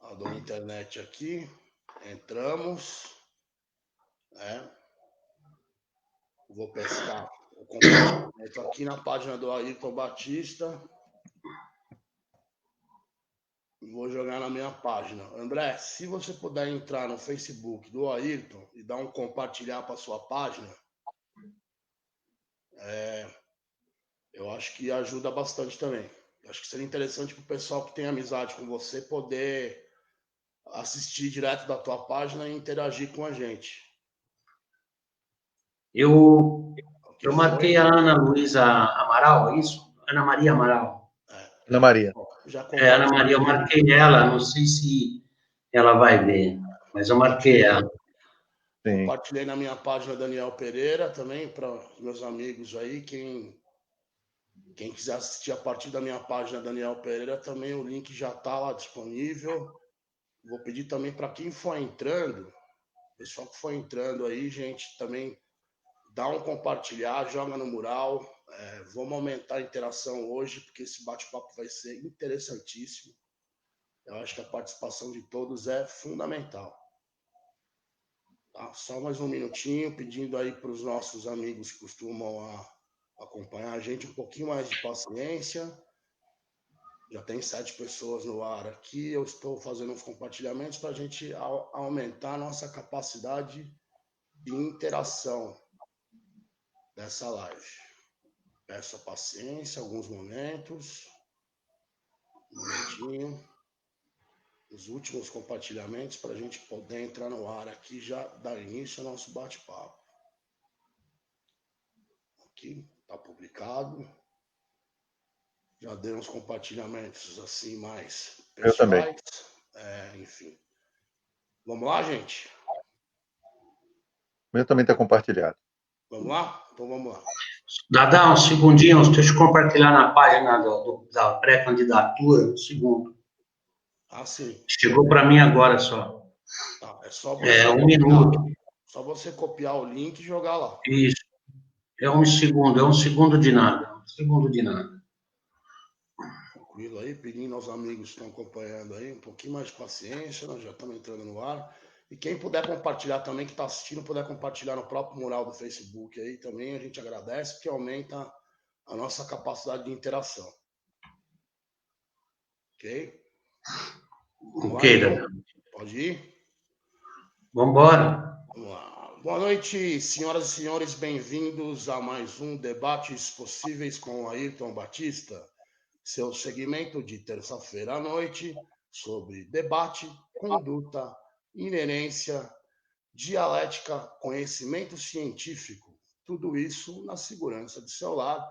a internet aqui. Entramos. Vou pescar o compartilhamento aqui na página do Ayrton Batista. Vou jogar na minha página. André, se você puder entrar no Facebook do Ayrton e dar um compartilhar para sua página, eu acho que ajuda bastante também. Eu acho que seria interessante para o pessoal que tem amizade com você poder assistir direto da tua página e interagir com a gente. Eu marquei a Ana Luísa Amaral, é isso? Ana Maria Amaral. Ana Maria. Ana Maria, eu marquei ela, não sei se ela vai ver, mas eu marquei ela. Sim. Compartilhei na minha página Daniel Pereira também, para meus amigos aí, quem quiser assistir a partir da minha página Daniel Pereira, também o link já está lá disponível. Vou pedir também para quem for entrando, pessoal que for entrando aí, gente, também dá um compartilhar, joga no mural. Vamos aumentar a interação hoje, porque esse bate-papo vai ser interessantíssimo. Eu acho que a participação de todos é fundamental. Tá? Só mais um minutinho, pedindo aí para os nossos amigos que costumam acompanhar a gente um pouquinho mais de paciência. Já tem 7 pessoas no ar aqui. Eu estou fazendo uns compartilhamentos para a gente aumentar a nossa capacidade de interação dessa live. Peço a paciência, alguns momentos. Um momentinho. Os últimos compartilhamentos para a gente poder entrar no ar aqui e já dar início ao nosso bate-papo. Aqui, está publicado. Já dei uns compartilhamentos assim mais pessoais. Eu também. Enfim. Vamos lá, gente? O meu também está compartilhado. Vamos lá? Então vamos lá. Dá uns segundinhos, deixa eu compartilhar na página da pré-candidatura, um segundo. Sim. Chegou para mim agora só. Tá, é só você um minuto. Só você copiar o link e jogar lá. Isso. É um segundo de nada. Tranquilo aí, pedindo aos amigos que estão acompanhando aí um pouquinho mais de paciência, nós já estamos entrando no ar. E quem puder compartilhar também, que está assistindo, puder compartilhar no próprio mural do Facebook aí também, a gente agradece, porque aumenta a nossa capacidade de interação. Ok? Ok, Daniel. Pode ir? Vamos embora. Vamos lá. Boa noite, senhoras e senhores, bem-vindos a mais um Debates Possíveis com o Ayrton Batista, seu segmento de terça-feira à noite sobre debate, conduta, inerência, dialética, conhecimento científico, tudo isso na segurança de seu lar,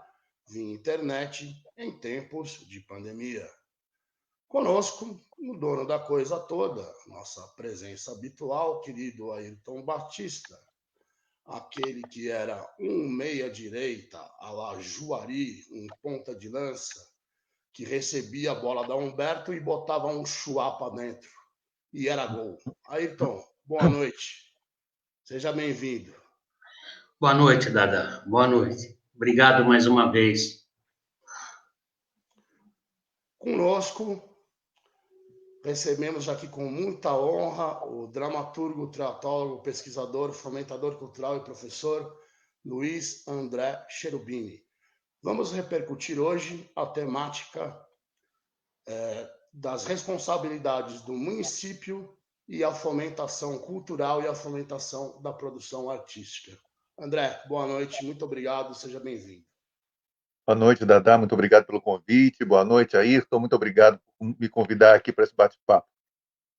via internet, em tempos de pandemia. Conosco, o dono da coisa toda, nossa presença habitual, querido Ayrton Batista, aquele que era um meia-direita, à la Juari, um ponta de lança, que recebia a bola da Humberto e botava um chuá para dentro. E era gol. Ayrton, boa noite. Seja bem-vindo. Boa noite, Dada. Boa noite. Obrigado mais uma vez. Conosco, recebemos aqui com muita honra o dramaturgo, teatrólogo, pesquisador, fomentador cultural e professor Luiz André Cherubini. Vamos repercutir hoje a temática das responsabilidades do município e a fomentação cultural e a fomentação da produção artística. André, boa noite, muito obrigado, seja bem-vindo. Boa noite, Dadá, muito obrigado pelo convite. Boa noite, Ayrton, muito obrigado por me convidar aqui para esse bate-papo.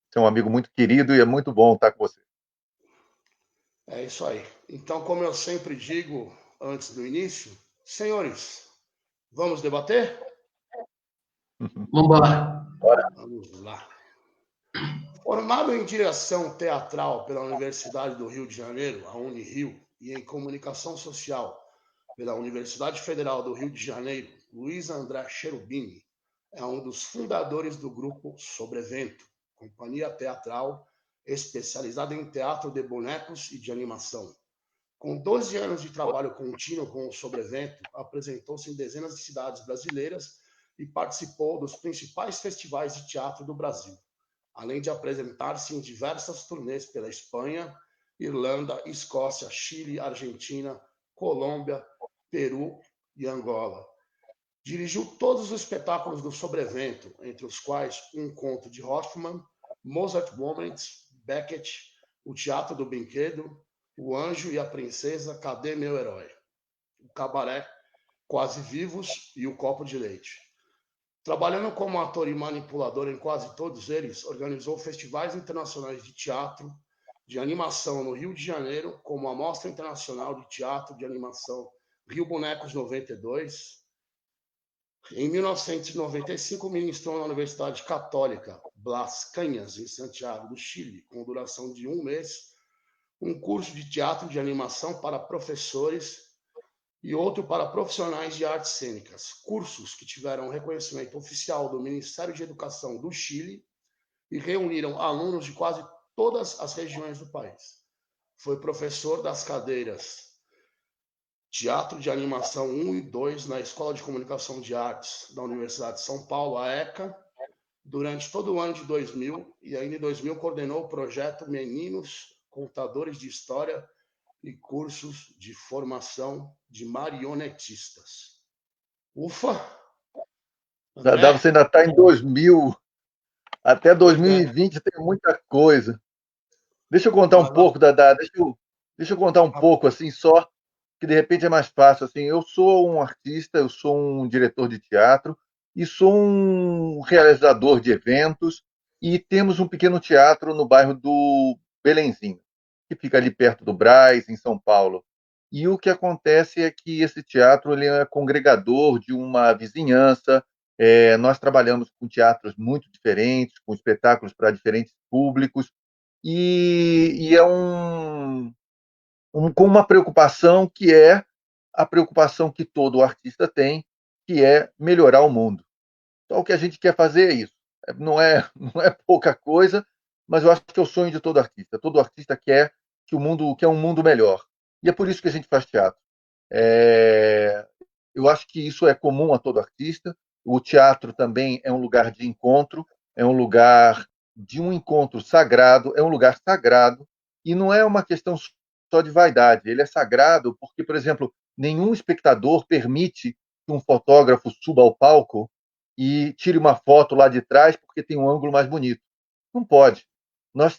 Você é um amigo muito querido e é muito bom estar com você. É isso aí. Então, como eu sempre digo antes do início, senhores, vamos debater? Vamos embora. Vamos lá. Formado em direção teatral pela Universidade do Rio de Janeiro, a Unirio, e em comunicação social pela Universidade Federal do Rio de Janeiro, Luiz André Cherubini é um dos fundadores do grupo Sobrevento, companhia teatral especializada em teatro de bonecos e de animação. Com 12 anos de trabalho contínuo com o Sobrevento, apresentou-se em dezenas de cidades brasileiras e participou dos principais festivais de teatro do Brasil. além de apresentar-se em diversas turnês pela Espanha, Irlanda, Escócia, Chile, Argentina, Colômbia, Peru e Angola. Dirigiu todos os espetáculos do sobrevento, entre os quais Um Conto de Hoffmann, Mozart Moments, Beckett, O Teatro do Brinquedo, O Anjo e a Princesa, Cadê Meu Herói? O Cabaré, Quase Vivos e O Copo de Leite. Trabalhando como ator e manipulador em quase todos eles, organizou festivais internacionais de teatro, de animação no Rio de Janeiro, como a Mostra Internacional de Teatro de Animação Rio Bonecos 92. Em 1995, ministrou na Universidade Católica Blas Cañas, em Santiago do Chile, com duração de 1 mês, um curso de teatro de animação para professores e outro para profissionais de artes cênicas, cursos que tiveram reconhecimento oficial do Ministério de Educação do Chile e reuniram alunos de quase todas as regiões do país. Foi professor das cadeiras Teatro de Animação 1 e 2 na Escola de Comunicação de Artes da Universidade de São Paulo, a ECA, durante todo o ano de 2000, e ainda em 2000 coordenou o projeto Meninos Contadores de História e cursos de formação de marionetistas. Ufa! Dadá, você ainda está em 2000, até 2020 tem muita coisa. Deixa eu contar um pouco, Dadá, deixa eu contar um pouco, assim, só, que de repente é mais fácil. Assim, eu sou um artista, eu sou um diretor de teatro e sou um realizador de eventos e temos um pequeno teatro no bairro do Belenzinho, que fica ali perto do Brás, em São Paulo. E o que acontece é que esse teatro ele é congregador de uma vizinhança. Nós trabalhamos com teatros muito diferentes, com espetáculos para diferentes públicos, e é com uma preocupação que é a preocupação que todo artista tem, que é melhorar o mundo. Então, o que a gente quer fazer é isso. Não é pouca coisa, mas eu acho que é o sonho de todo artista. Todo artista quer que o mundo quer um mundo melhor. E é por isso que a gente faz teatro. Eu acho que isso é comum a todo artista. O teatro também é um lugar de encontro, é um lugar de um encontro sagrado, é um lugar sagrado, e não é uma questão só de vaidade. Ele é sagrado porque, por exemplo, nenhum espectador permite que um fotógrafo suba ao palco e tire uma foto lá de trás porque tem um ângulo mais bonito. Não pode.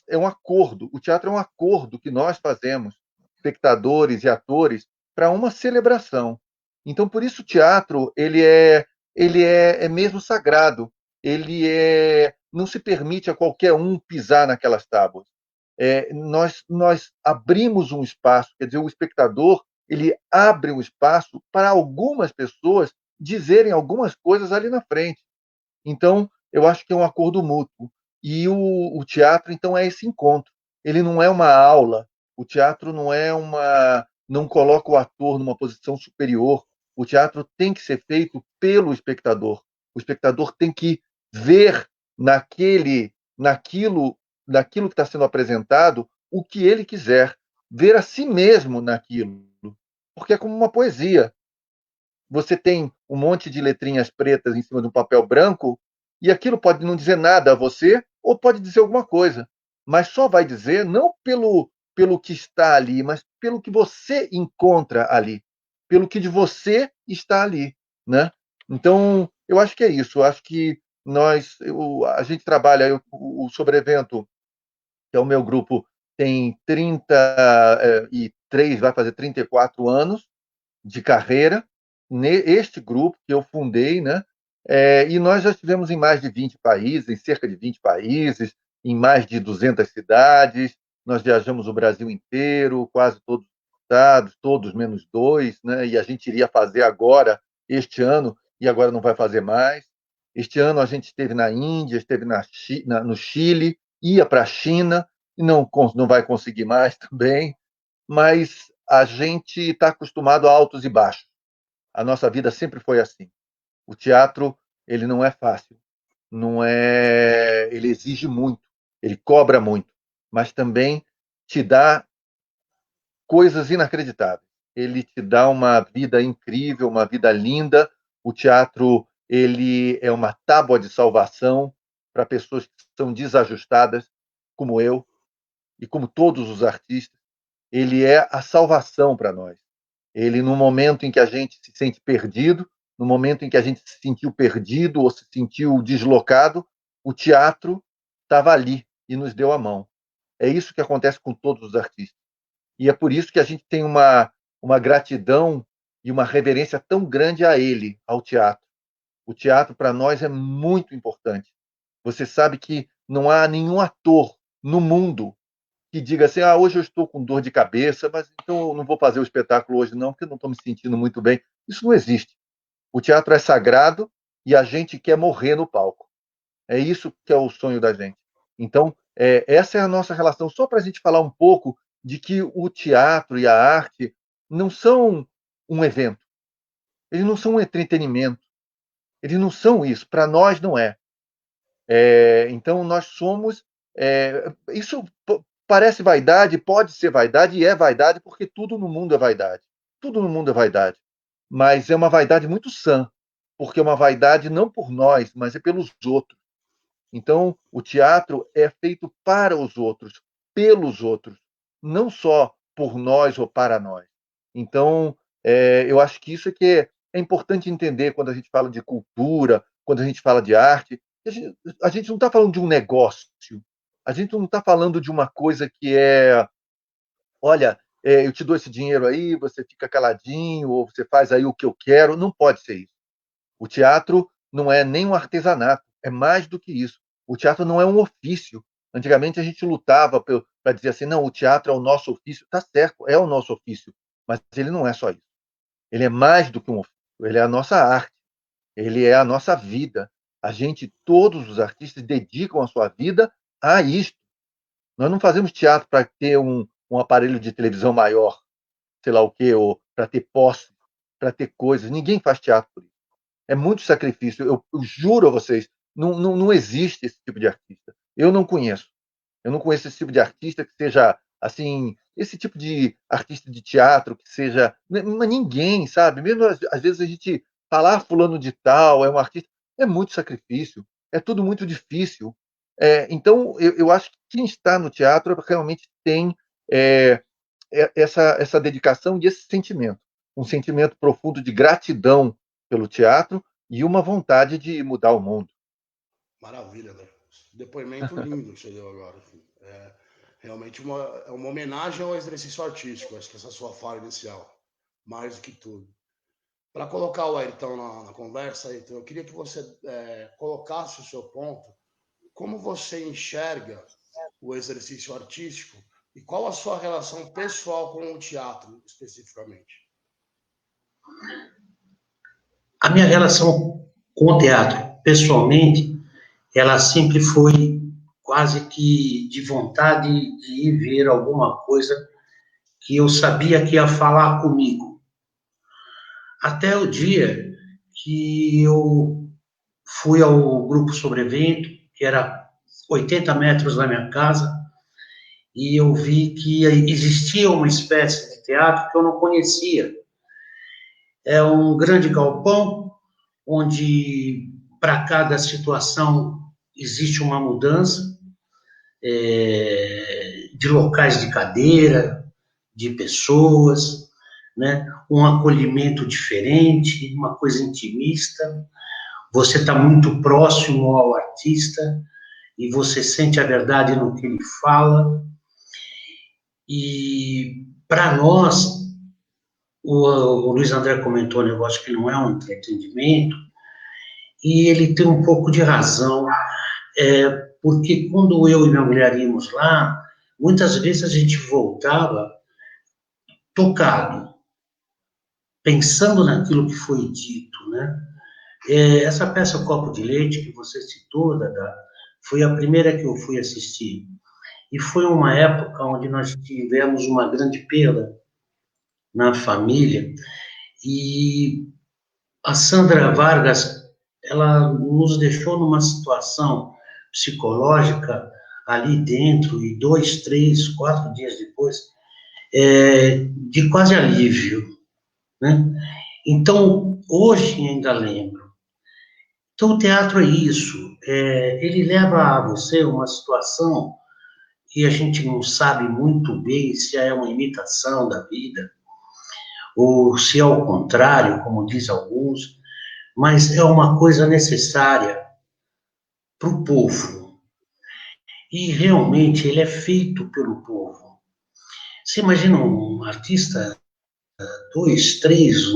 É um acordo. O teatro é um acordo que nós fazemos, espectadores e atores, para uma celebração. Então, por isso, o teatro é mesmo sagrado. Não se permite a qualquer um pisar naquelas tábuas. Nós abrimos um espaço, quer dizer, o espectador ele abre um espaço para algumas pessoas dizerem algumas coisas ali na frente. Então, eu acho que é um acordo mútuo. E o teatro, então, é esse encontro. Ele não é uma aula. O teatro não coloca o ator numa posição superior. O teatro tem que ser feito pelo espectador. O espectador tem que ver naquilo que está sendo apresentado o que ele quiser, ver a si mesmo naquilo. Porque é como uma poesia. Você tem um monte de letrinhas pretas em cima de um papel branco e aquilo pode não dizer nada a você ou pode dizer alguma coisa, mas só vai dizer não pelo que está ali, mas pelo que você encontra ali, pelo que de você está ali, né? Então, eu acho que é isso. Eu acho que a gente trabalha, o Sobrevento, que é o meu grupo, tem 33, vai fazer 34 anos de carreira, este grupo que eu fundei, né? E nós já estivemos em mais de 20 países, em cerca de 20 países, em mais de 200 cidades, nós viajamos o Brasil inteiro, quase todos os estados, todos menos 2, né? E a gente iria fazer agora, este ano, e agora não vai fazer mais. Este ano a gente esteve na Índia, esteve no Chile, ia para a China, e não vai conseguir mais também, mas a gente está acostumado a altos e baixos. A nossa vida sempre foi assim. O teatro, ele não é fácil, ele exige muito, ele cobra muito, mas também te dá coisas inacreditáveis. Ele te dá uma vida incrível, uma vida linda. O teatro, ele é uma tábua de salvação. para pessoas que são desajustadas, como eu e como todos os artistas. Ele é a salvação para nós. Ele, no momento em que a gente se sente perdido, no momento em que a gente se sentiu perdido ou se sentiu deslocado, o teatro estava ali e nos deu a mão. É isso que acontece com todos os artistas. E é por isso que a gente tem uma gratidão e uma reverência tão grande a ele, ao teatro. O teatro, para nós, é muito importante. Você sabe que não há nenhum ator no mundo que diga assim, hoje eu estou com dor de cabeça, mas então eu não vou fazer o espetáculo hoje não, porque eu não estou me sentindo muito bem. Isso não existe. O teatro é sagrado e a gente quer morrer no palco. É isso que é o sonho da gente. Então, essa é a nossa relação. Só para a gente falar um pouco de que o teatro e a arte não são um evento. Eles não são um entretenimento. Eles não são isso. Para nós, não é. Então, nós somos... isso parece vaidade, pode ser vaidade, e é vaidade, porque tudo no mundo é vaidade. Tudo no mundo é vaidade. Mas é uma vaidade muito sã, porque é uma vaidade não por nós, mas é pelos outros. Então, o teatro é feito para os outros, pelos outros, não só por nós ou para nós. Então, eu acho que isso é que é importante entender quando a gente fala de cultura, quando a gente fala de arte. A gente não está falando de um negócio, a gente não está falando de uma coisa que olha, eu te dou esse dinheiro aí, você fica caladinho, ou você faz aí o que eu quero. Não pode ser isso. O teatro não é nem um artesanato, é mais do que isso. O teatro não é um ofício. Antigamente a gente lutava para dizer assim, não, o teatro é o nosso ofício. Está certo, é o nosso ofício, mas ele não é só isso. Ele é mais do que um ofício, ele é a nossa arte, ele é a nossa vida. Todos os artistas dedicam a sua vida a isto. Nós não fazemos teatro para ter um aparelho de televisão maior, sei lá o quê, ou para ter posse, para ter coisas. Ninguém faz teatro por isso. É muito sacrifício. Eu juro a vocês, não existe esse tipo de artista. Eu não conheço. Eu não conheço esse tipo de artista que seja assim, esse tipo de artista de teatro que seja, mas ninguém, sabe? Mesmo às vezes a gente falar fulano de tal é um artista, é muito sacrifício, é tudo muito difícil. Então eu acho que quem está no teatro realmente tem é, essa dedicação e esse sentimento, um sentimento profundo de gratidão pelo teatro e uma vontade de mudar o mundo. Maravilha, André. Depoimento lindo que você deu agora. Realmente uma homenagem ao exercício artístico, acho que essa sua fala inicial, mais do que tudo. Para colocar o Ayrton na conversa, Ayrton, eu queria que você colocasse o seu ponto, como você enxerga o exercício artístico e qual a sua relação pessoal com o teatro, especificamente? A minha relação com o teatro, pessoalmente, ela sempre foi quase que de vontade de ir ver alguma coisa que eu sabia que ia falar comigo. Até o dia que eu fui ao Grupo Sobrevento, que era 80 metros da minha casa, e eu vi que existia uma espécie de teatro que eu não conhecia. É um grande galpão, onde para cada situação existe uma mudança, de locais de cadeira, de pessoas, né? Um acolhimento diferente, uma coisa intimista. Você está muito próximo ao artista e você sente a verdade no que ele fala. E para nós, o Luiz André comentou um negócio que não é um entretenimento, e ele tem um pouco de razão, porque quando eu e minha mulher íamos lá, muitas vezes a gente voltava tocado, pensando naquilo que foi dito, né? Essa peça Copo de Leite que você citou, Dada, foi a primeira que eu fui assistir. E foi uma época onde nós tivemos uma grande perda na família. E a Sandra Vargas, ela nos deixou numa situação psicológica ali dentro, e 2, 3, 4 dias depois, de quase alívio, né? Então, hoje ainda lembro. Então, o teatro é isso. Ele leva a você uma situação que a gente não sabe muito bem se é uma imitação da vida, ou se é o contrário, como diz alguns, mas é uma coisa necessária para o povo. E realmente ele é feito pelo povo. Você imagina um artista, dois, três,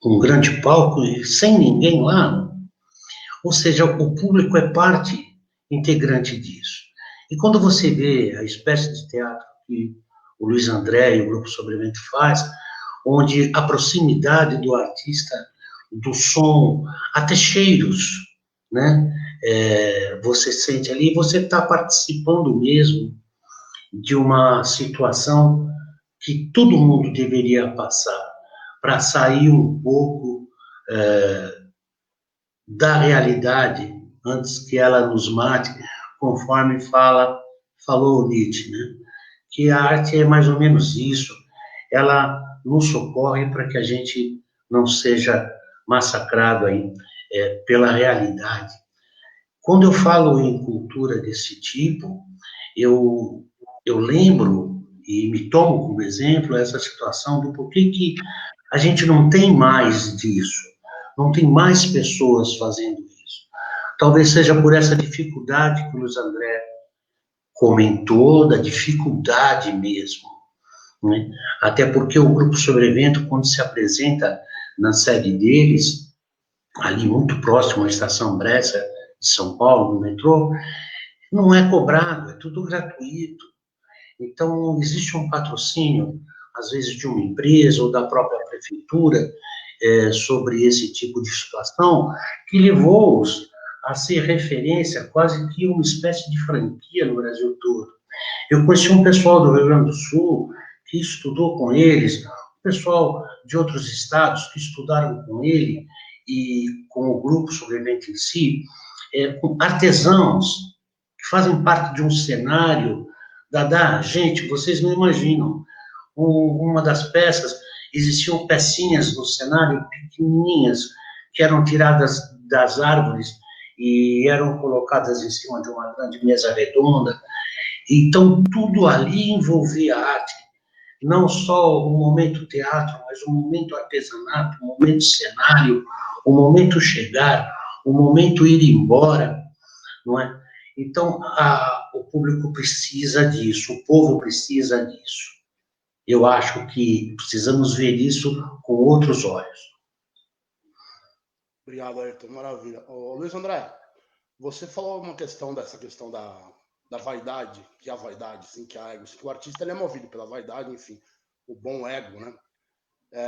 um grande palco e sem ninguém lá? Ou seja, o público é parte integrante disso. E quando você vê a espécie de teatro que o Luiz André e o Grupo Sobrevivente faz, onde a proximidade do artista, do som, até cheiros, né? Você sente ali, você está participando mesmo de uma situação que todo mundo deveria passar para sair um pouco da realidade antes que ela nos mate, conforme falou Nietzsche, né? Que a arte é mais ou menos isso, ela nos socorre para que a gente não seja massacrado aí, pela realidade. Quando eu falo em cultura desse tipo, eu, eu lembro e me tomo como exemplo essa situação do porquê que a gente não tem mais disso, não tem mais pessoas fazendo isso. Talvez seja por essa dificuldade que o Luiz André comentou, da dificuldade mesmo, né? Até porque o Grupo Sobrevento, quando se apresenta na sede deles, ali muito próximo à Estação Bressa de São Paulo, no metrô, não é cobrado, é tudo gratuito. Então, existe um patrocínio, às vezes de uma empresa ou da própria prefeitura, sobre esse tipo de situação, que levou-os a ser referência, quase que uma espécie de franquia no Brasil todo. Eu conheci um pessoal do Rio Grande do Sul que estudou com eles, pessoal de outros estados que estudaram com ele e com o Grupo Sobrevivente em si, com artesãos que fazem parte de um cenário gente, vocês não imaginam. Uma das peças, existiam pecinhas no cenário pequenininhas que eram tiradas das árvores e eram colocadas em cima de uma grande mesa redonda. Então, tudo ali envolvia arte, não só o momento teatro, mas o momento artesanato, o momento cenário, o momento chegar, o momento ir embora, não é? Então, o público precisa disso, o povo precisa disso. Eu acho que precisamos ver isso com outros olhos. Obrigado, Ayrton. Maravilha. Ô, Luiz André, você falou uma questão dessa questão da vaidade, que é a vaidade, assim, que é a ego, que o artista ele é movido pela vaidade, enfim, o bom ego, né?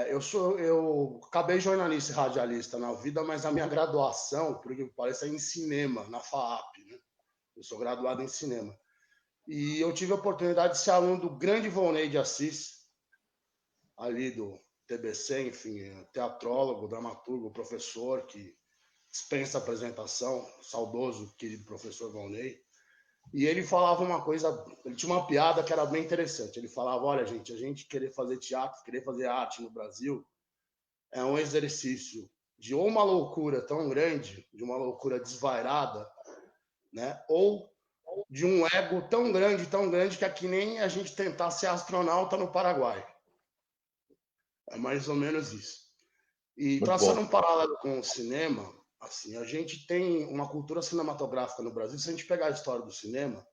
Eu acabei jornalista e radialista na vida, mas a minha graduação, por que parece, é em cinema, na FAAP, né? Eu sou graduado em cinema. E eu tive a oportunidade de ser aluno do grande Volney de Assis, ali do TBC, enfim, teatrólogo, dramaturgo, professor, que dispensa apresentação, saudoso, querido professor Volney. E ele falava uma coisa, ele tinha uma piada que era bem interessante. Ele falava, olha, gente, a gente querer fazer teatro, querer fazer arte no Brasil é um exercício de ou uma loucura tão grande, de uma loucura desvairada, né? Ou de um ego tão grande, que é que nem a gente tentar ser astronauta no Paraguai. É mais ou menos isso. E traçando um paralelo com o cinema, assim, a gente tem uma cultura cinematográfica no Brasil. Se a gente pegar a história do cinema,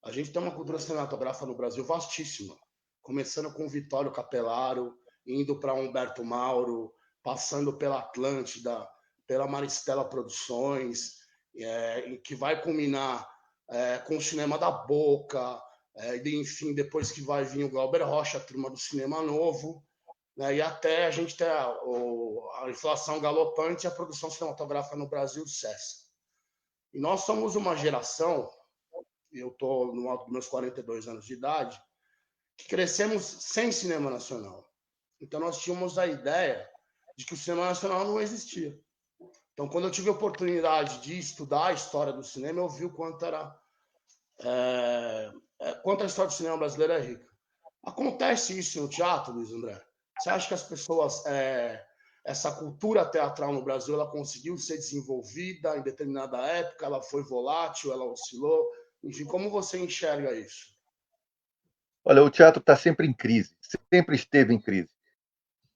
a gente tem uma cultura cinematográfica no Brasil vastíssima, começando com Vittorio Capellaro, indo para Humberto Mauro, passando pela Atlântida, pela Maristela Produções, que vai culminar com o cinema da Boca, enfim, depois que vai vir o Glauber Rocha, a turma do cinema novo, né, e até a gente ter a inflação galopante e a produção cinematográfica no Brasil cessa. E nós somos uma geração, eu estou no alto dos meus 42 anos de idade, que crescemos sem cinema nacional. Então nós tínhamos a ideia de que o cinema nacional não existia. Então, quando eu tive a oportunidade de estudar a história do cinema, eu vi o quanto quanto a história do cinema brasileiro é rica. Acontece isso no teatro, Luiz André? Você acha que as pessoas essa cultura teatral no Brasil ela conseguiu ser desenvolvida em determinada época, ela foi volátil, ela oscilou, enfim, como você enxerga isso? Olha, o teatro está sempre em crise, sempre esteve em crise.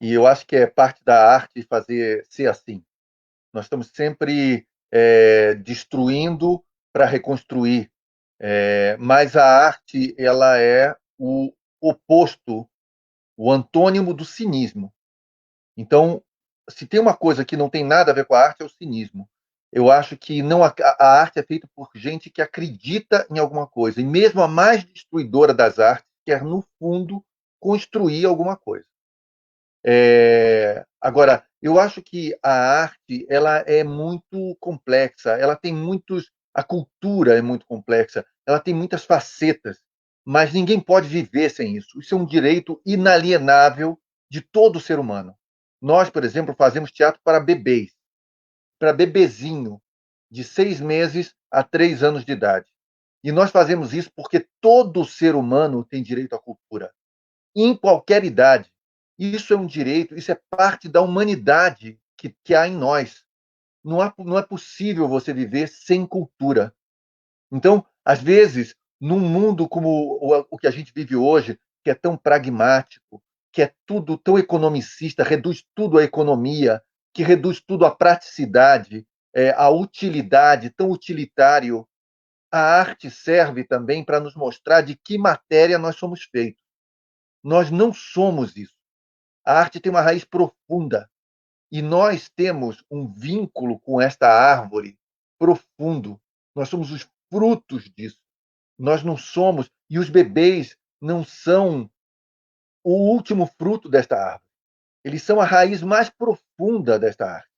E eu acho que é parte da arte fazer ser assim. Nós estamos sempre destruindo para reconstruir. Mas a arte ela é o oposto, o antônimo do cinismo. Então, se tem uma coisa que não tem nada a ver com a arte, é o cinismo. Eu acho que não a arte é feita por gente que acredita em alguma coisa. E mesmo a mais destruidora das artes quer, no fundo, construir alguma coisa. Agora, eu acho que a arte ela é muito complexa. Ela tem muitos. A cultura é muito complexa. Ela tem muitas facetas. Mas ninguém pode viver sem isso. Isso é um direito inalienável de todo ser humano. Nós, por exemplo, fazemos teatro para bebês, para bebezinho, de 6 meses a 3 anos de idade. E nós fazemos isso porque todo ser humano tem direito à cultura, em qualquer idade. Isso é um direito, isso é parte da humanidade que há em nós. Não é possível você viver sem cultura. Então, às vezes, num mundo como o que a gente vive hoje, que é tão pragmático, que é tudo tão economicista, reduz tudo à economia, que reduz tudo à praticidade, à utilidade, tão utilitário, a arte serve também para nos mostrar de que matéria nós somos feitos. Nós não somos isso. A arte tem uma raiz profunda e nós temos um vínculo com esta árvore profundo. Nós somos os frutos disso. Nós não somos, e os bebês não são o último fruto desta árvore. Eles são a raiz mais profunda desta árvore.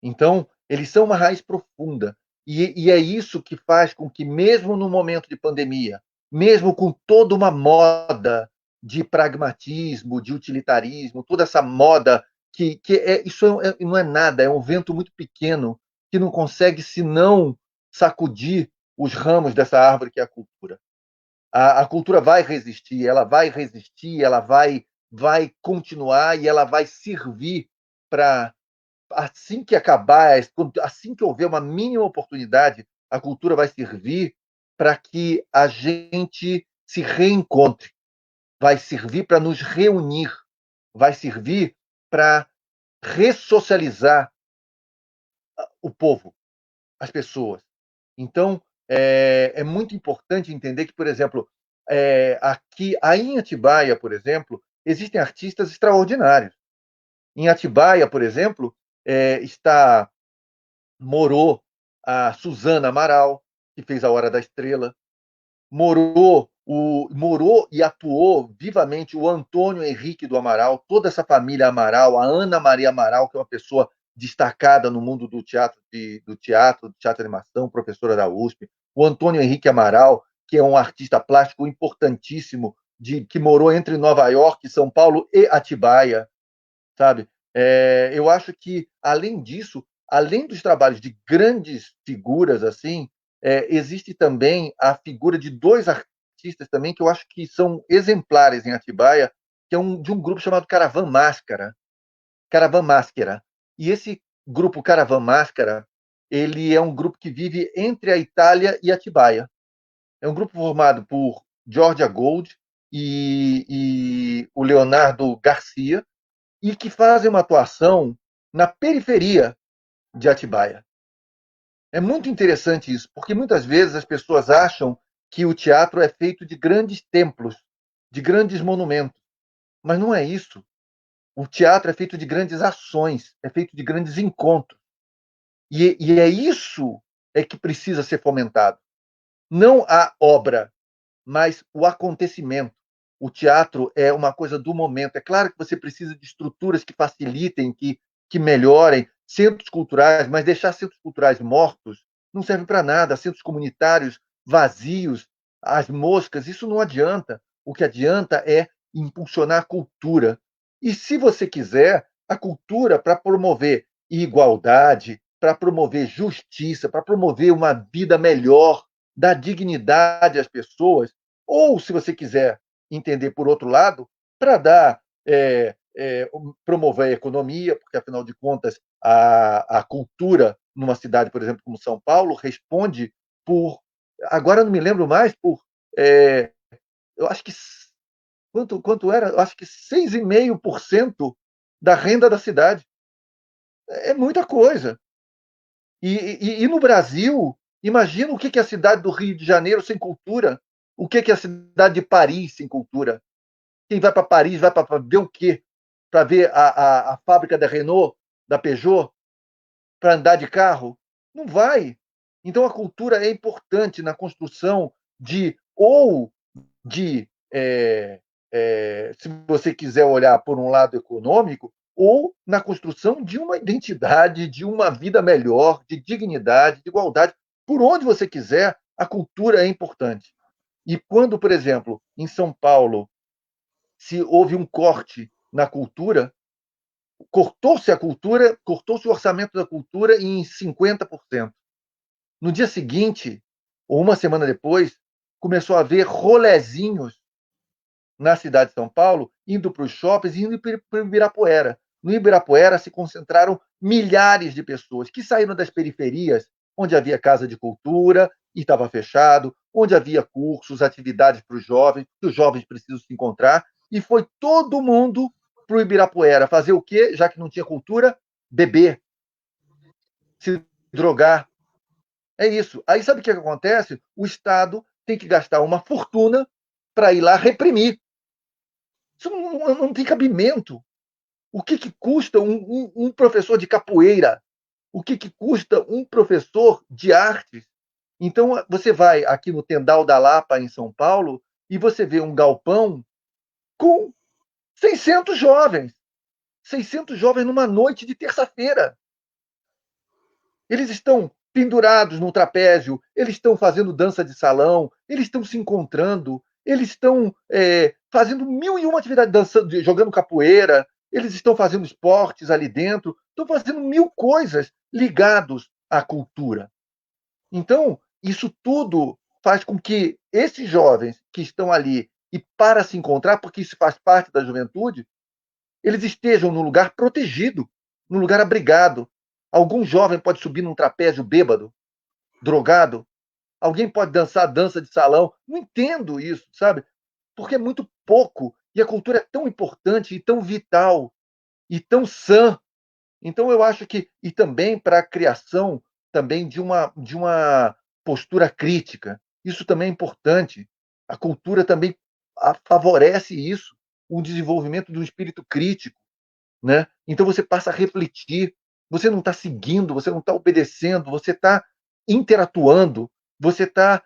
Então, eles são uma raiz profunda. E é isso que faz com que, mesmo no momento de pandemia, mesmo com toda uma moda de pragmatismo, de utilitarismo, toda essa moda isso não é nada, é um vento muito pequeno que não consegue senão sacudir os ramos dessa árvore que é a cultura. A cultura vai resistir, ela vai continuar e ela vai servir para, assim que acabar, assim que houver uma mínima oportunidade, a cultura vai servir para que a gente se reencontre, vai servir para nos reunir, vai servir para ressocializar o povo, as pessoas. Então, é muito importante entender que, por exemplo, aqui, aí em Atibaia, por exemplo, existem artistas extraordinários. Em Atibaia, por exemplo, morou a Suzana Amaral, que fez A Hora da Estrela, morou e atuou vivamente o Antônio Henrique do Amaral, toda essa família Amaral, a Ana Maria Amaral, que é uma pessoa destacada no mundo do teatro, do teatro de animação, professora da USP, o Antônio Henrique Amaral, que é um artista plástico importantíssimo, que morou entre Nova York, São Paulo e Atibaia, sabe? Eu acho que, além disso, além dos trabalhos de grandes figuras assim, existe também a figura de 2 artistas também que eu acho que são exemplares em Atibaia, que é de um grupo chamado Caravan Máscara. Caravan Máscara. E esse grupo Caravan Máscara, ele é um grupo que vive entre a Itália e Atibaia. É um grupo formado por Georgia Gold e o Leonardo Garcia, e que fazem uma atuação na periferia de Atibaia. É muito interessante isso, porque muitas vezes as pessoas acham que o teatro é feito de grandes templos, de grandes monumentos, mas não é isso. O teatro é feito de grandes ações, é feito de grandes encontros. E é isso que precisa ser fomentado. Não a obra, mas o acontecimento. O teatro é uma coisa do momento. É claro que você precisa de estruturas que facilitem, que melhorem, centros culturais, mas deixar centros culturais mortos não serve para nada. Centros comunitários vazios, as moscas, isso não adianta. O que adianta é impulsionar a cultura. E se você quiser, a cultura para promover igualdade, para promover justiça, para promover uma vida melhor, dar dignidade às pessoas, ou, se você quiser entender por outro lado, para dar promover a economia, porque, afinal de contas, a cultura numa cidade, por exemplo, como São Paulo, responde por... Agora não me lembro mais, eu acho que... Quanto era? Eu acho que 6,5% da renda da cidade. É muita coisa. E no Brasil, imagina o que é a cidade do Rio de Janeiro sem cultura, o que é a cidade de Paris sem cultura. Quem vai para Paris vai para ver o quê? Para ver a fábrica da Renault, da Peugeot, para andar de carro? Não vai. Então a cultura é importante na construção de se você quiser olhar por um lado econômico, ou na construção de uma identidade, de uma vida melhor, de dignidade, de igualdade. Por onde você quiser, a cultura é importante. E quando, por exemplo, em São Paulo, se houve um corte na cultura, cortou-se a cultura, cortou-se o orçamento da cultura em 50%. No dia seguinte, ou uma semana depois, começou a haver rolezinhos na cidade de São Paulo, indo para os shoppings e indo para o Ibirapuera. No Ibirapuera se concentraram milhares de pessoas que saíram das periferias, onde havia casa de cultura e estava fechado, onde havia cursos, atividades para os jovens, que os jovens precisam se encontrar, e foi todo mundo para o Ibirapuera fazer o quê? Já que não tinha cultura, beber, se drogar. É isso. Aí sabe o que acontece? O Estado tem que gastar uma fortuna para ir lá reprimir. Isso não tem cabimento. O que custa um professor de capoeira? O que custa um professor de artes? Então, você vai aqui no Tendal da Lapa, em São Paulo, e você vê um galpão com 600 jovens. 600 jovens numa noite de terça-feira. Eles estão pendurados no trapézio, eles estão fazendo dança de salão, eles estão se encontrando, eles estão fazendo 1001 atividades, dançando, jogando capoeira, eles estão fazendo esportes ali dentro, estão fazendo 1000 coisas ligados à cultura. Então, isso tudo faz com que esses jovens que estão ali e para se encontrar, porque isso faz parte da juventude, eles estejam num lugar protegido, num lugar abrigado. Algum jovem pode subir num trapézio bêbado, drogado. Alguém pode dançar dança de salão. Não entendo isso, sabe? Porque é muito pouco. E a cultura é tão importante e tão vital e tão sã. Então eu acho que e também para a criação também de uma postura crítica. Isso também é importante. A cultura também favorece isso, o desenvolvimento de um espírito crítico, né? Então você passa a refletir. Você não está seguindo, você não está obedecendo, você está interatuando, você está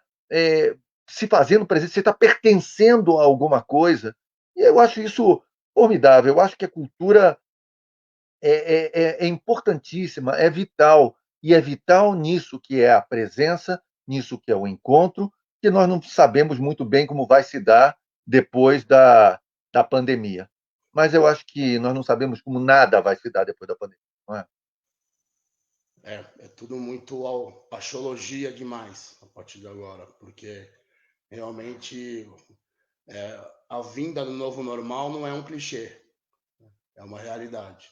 se fazendo presente, você está pertencendo a alguma coisa. E eu acho isso formidável. Eu acho que a cultura é importantíssima, é vital. E é vital nisso que é a presença, nisso que é o encontro, que nós não sabemos muito bem como vai se dar depois da pandemia. Mas eu acho que nós não sabemos como nada vai se dar depois da pandemia, não é? É tudo muito axiologia demais a partir de agora, porque realmente a vinda do novo normal não é um clichê, é uma realidade.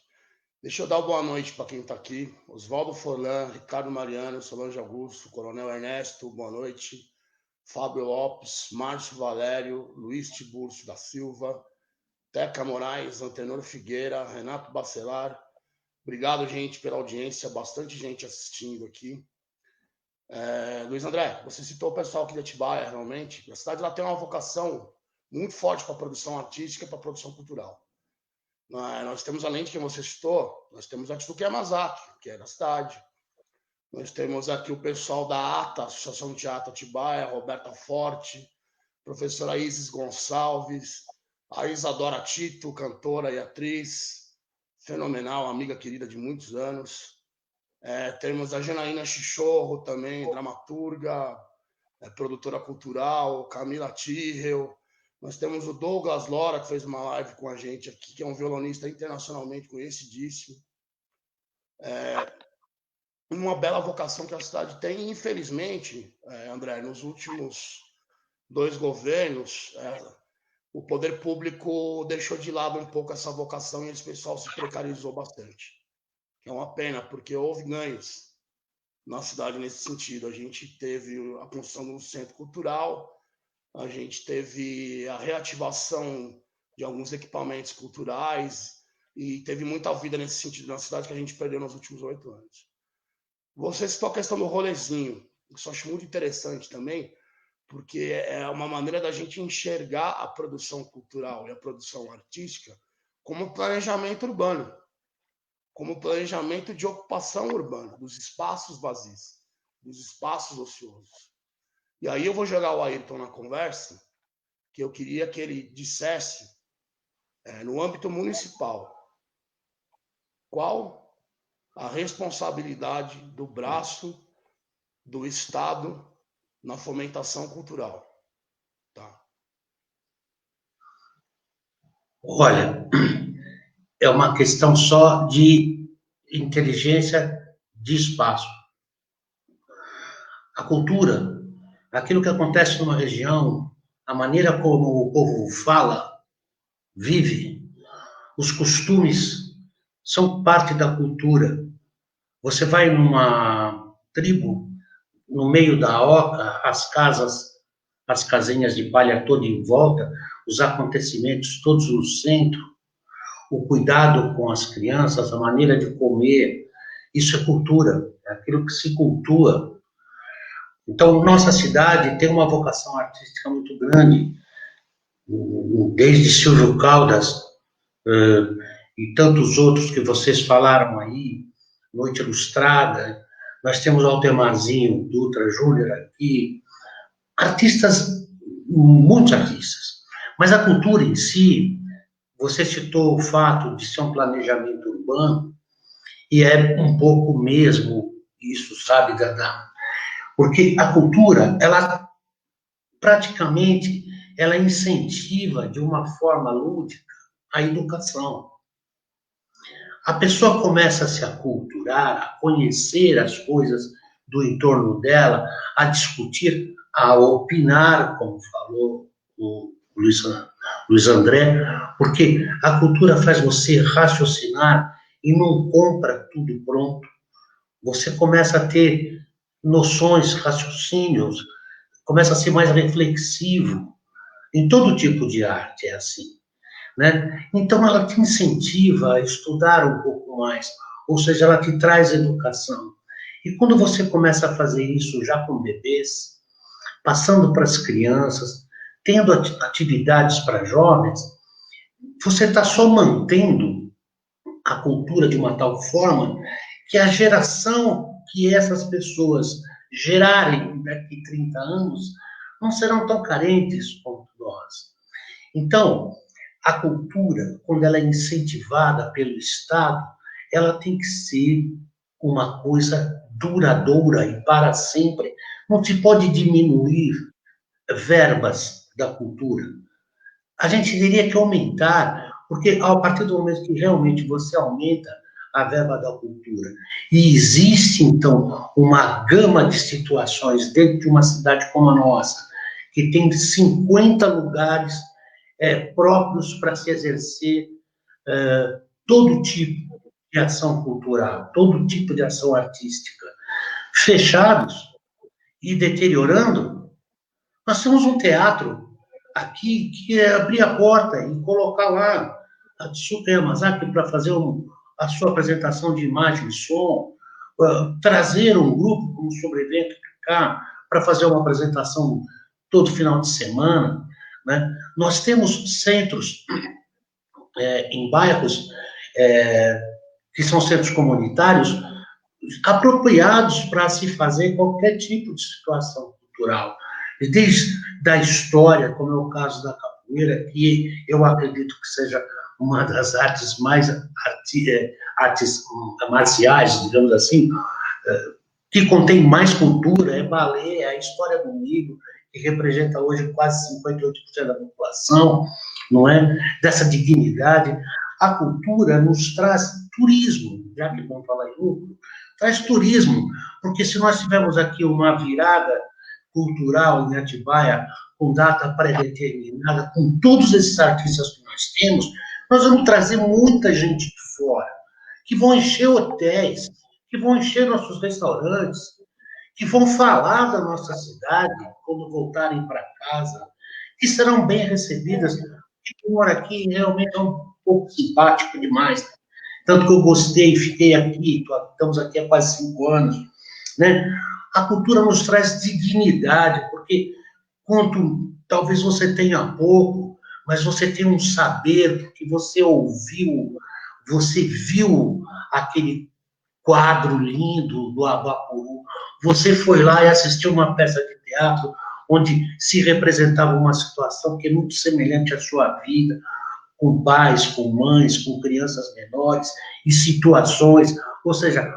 Deixa eu dar uma boa noite para quem está aqui. Oswaldo Forlan, Ricardo Mariano, Solange Augusto, Coronel Ernesto, boa noite. Fábio Lopes, Márcio Valério, Luiz Tiburcio da Silva, Teca Moraes, Antenor Figueira, Renato Bacelar. Obrigado, gente, pela audiência. Bastante gente assistindo aqui. Luiz André, você citou o pessoal aqui de Atibaia, realmente. A cidade lá tem uma vocação muito forte para a produção artística e para a produção cultural. Nós temos, além de quem você citou, nós temos a Atsuki Yamazaki, que é da cidade. Nós temos aqui o pessoal da ATA, Associação de Teatro Atibaia, Roberta Forte, professora Isis Gonçalves, a Isadora Tito, cantora e atriz, fenomenal, amiga querida de muitos anos. Temos a Janaína Chichorro também, dramaturga, produtora cultural, Camila Tyrrell. Nós temos o Douglas Lora, que fez uma live com a gente aqui, que é um violonista internacionalmente conhecidíssimo. Uma bela vocação que a cidade tem. E, infelizmente, André, nos últimos 2 governos, o poder público deixou de lado um pouco essa vocação e esse pessoal se precarizou bastante. É uma pena, porque houve ganhos na cidade nesse sentido. A gente teve a construção de um centro cultural, a gente teve a reativação de alguns equipamentos culturais e teve muita vida nesse sentido na cidade que a gente perdeu nos últimos 8 anos. Você citou a questão do rolezinho, isso eu acho muito interessante também, porque é uma maneira da gente enxergar a produção cultural e a produção artística como planejamento urbano, como planejamento de ocupação urbana, dos espaços vazios, dos espaços ociosos. E aí eu vou jogar o Ayrton na conversa, que eu queria que ele dissesse, no âmbito municipal, qual a responsabilidade do braço do Estado na fomentação cultural. Tá? Olha, é uma questão só de inteligência de espaço. A cultura, aquilo que acontece numa região, a maneira como o povo fala, vive, os costumes são parte da cultura. Você vai numa tribo, no meio da oca, as casas, as casinhas de palha toda em volta, os acontecimentos todos no centro, o cuidado com as crianças, a maneira de comer, isso é cultura, é aquilo que se cultua. Então, nossa cidade tem uma vocação artística muito grande, desde Silvio Caldas e tantos outros que vocês falaram aí, Noite Ilustrada, nós temos o Altemarzinho, Dutra, Júnior aqui, artistas, muitos artistas. Mas a cultura em si, você citou o fato de ser um planejamento urbano, e é um pouco mesmo isso, sabe, Dadá? Porque a cultura, ela praticamente, ela incentiva de uma forma lúdica a educação. A pessoa começa a se aculturar, a conhecer as coisas do entorno dela, a discutir, a opinar, como falou o Luiz André, porque a cultura faz você raciocinar e não compra tudo pronto. Você começa a ter noções, raciocínios, começa a ser mais reflexivo. Em todo tipo de arte é assim, né? Então ela te incentiva a estudar um pouco mais, ou seja, ela te traz educação. E quando você começa a fazer isso já com bebês, passando para as crianças, tendo atividades para jovens, você está só mantendo a cultura de uma tal forma que a geração que essas pessoas gerarem daqui 30 anos não serão tão carentes quanto nós. Então, a cultura, quando ela é incentivada pelo Estado, ela tem que ser uma coisa duradoura e para sempre. Não se pode diminuir verbas da cultura. A gente teria que aumentar, porque a partir do momento que realmente você aumenta a verba da cultura, e existe, então, uma gama de situações dentro de uma cidade como a nossa, que tem 50 lugares próprios para se exercer todo tipo de ação cultural, todo tipo de ação artística, fechados e deteriorando. Nós temos um teatro aqui que é abrir a porta e colocar lá a Tsuka Yamazaki para fazer a sua apresentação de imagem e som, trazer um grupo como Sobrevento cá para fazer uma apresentação todo final de semana, né? Nós temos centros em bairros que são centros comunitários apropriados para se fazer qualquer tipo de situação cultural. Desde a história, como é o caso da capoeira, que eu acredito que seja uma das artes mais artes marciais, digamos assim, que contém mais cultura, é balé, é a história do milho, que representa hoje quase 58% da população, não é? Dessa dignidade. A cultura nos traz turismo, já que vamos falar em lucro, traz turismo, porque se nós tivermos aqui uma virada cultural em Atibaia, com data pré-determinada, com todos esses artistas que nós vamos trazer muita gente de fora, que vão encher hotéis, que vão encher nossos restaurantes, que vão falar da nossa cidade quando voltarem para casa, que serão bem recebidas. Quem mora aqui realmente é um pouco simpático demais. Tanto que eu gostei, fiquei aqui, estamos aqui há quase 5 anos. Né? A cultura nos traz dignidade, porque quanto talvez você tenha pouco, mas você tem um saber, porque você ouviu, você viu aquele quadro lindo do Avaporu, você foi lá e assistiu uma peça de teatro onde se representava uma situação que é muito semelhante à sua vida, com pais, com mães, com crianças menores, e situações, ou seja,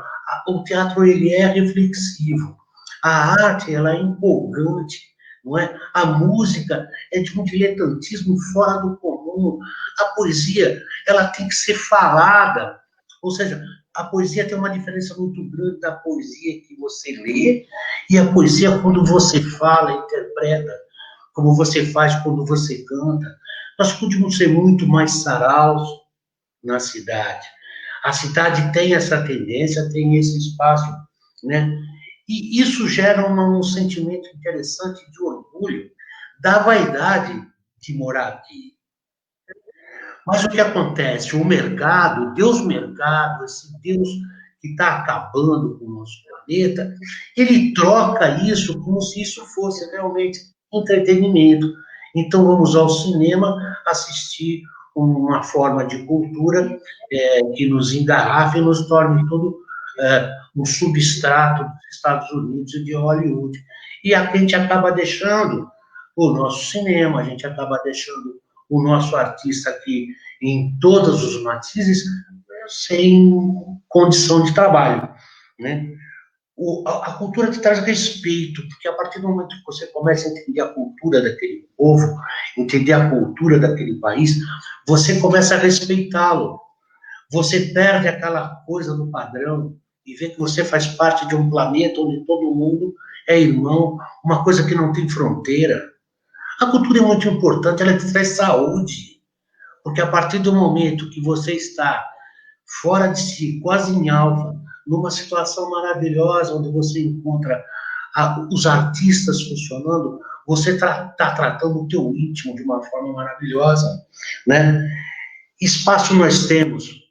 o teatro ele é reflexivo, a arte ela é empolgante, não é? A música é de um diletantismo fora do comum, a poesia ela tem que ser falada, ou seja, a poesia tem uma diferença muito grande da poesia que você lê e a poesia quando você fala, interpreta, como você faz quando você canta. Nós podemos ser muito mais saraus na cidade. A cidade tem essa tendência, tem esse espaço, né? E isso gera um sentimento interessante de orgulho, da vaidade de morar aqui. Mas o que acontece? O mercado, mercado, esse Deus que está acabando com o nosso planeta, ele troca isso como se isso fosse realmente entretenimento. Então vamos ao cinema assistir uma forma de cultura que nos engarrafe e nos torne tudo um substrato dos Estados Unidos e de Hollywood. E a gente acaba deixando o nosso cinema, a gente acaba deixando o nosso artista aqui em todos os matizes sem condição de trabalho, né? A cultura te traz respeito, porque a partir do momento que você começa a entender a cultura daquele povo, entender a cultura daquele país, você começa a respeitá-lo. Você perde aquela coisa do padrão e vê que você faz parte de um planeta onde todo mundo é irmão, uma coisa que não tem fronteira. A cultura é muito importante, ela te traz saúde, porque a partir do momento que você está fora de si, quase em alfa, numa situação maravilhosa, onde você encontra os artistas funcionando, você está tratando o teu íntimo de uma forma maravilhosa, né? Espaço nós temos.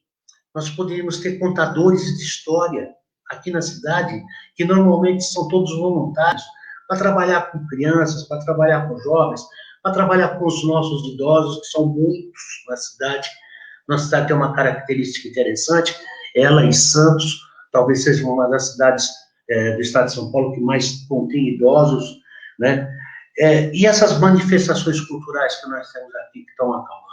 Nós poderíamos ter contadores de história aqui na cidade, que normalmente são todos voluntários, para trabalhar com crianças, para trabalhar com jovens, para trabalhar com os nossos idosos, que são muitos na cidade. Nossa cidade tem uma característica interessante, ela e Santos, talvez seja uma das cidades do estado de São Paulo que mais contém idosos, né? E essas manifestações culturais que nós temos aqui, que estão acalmando.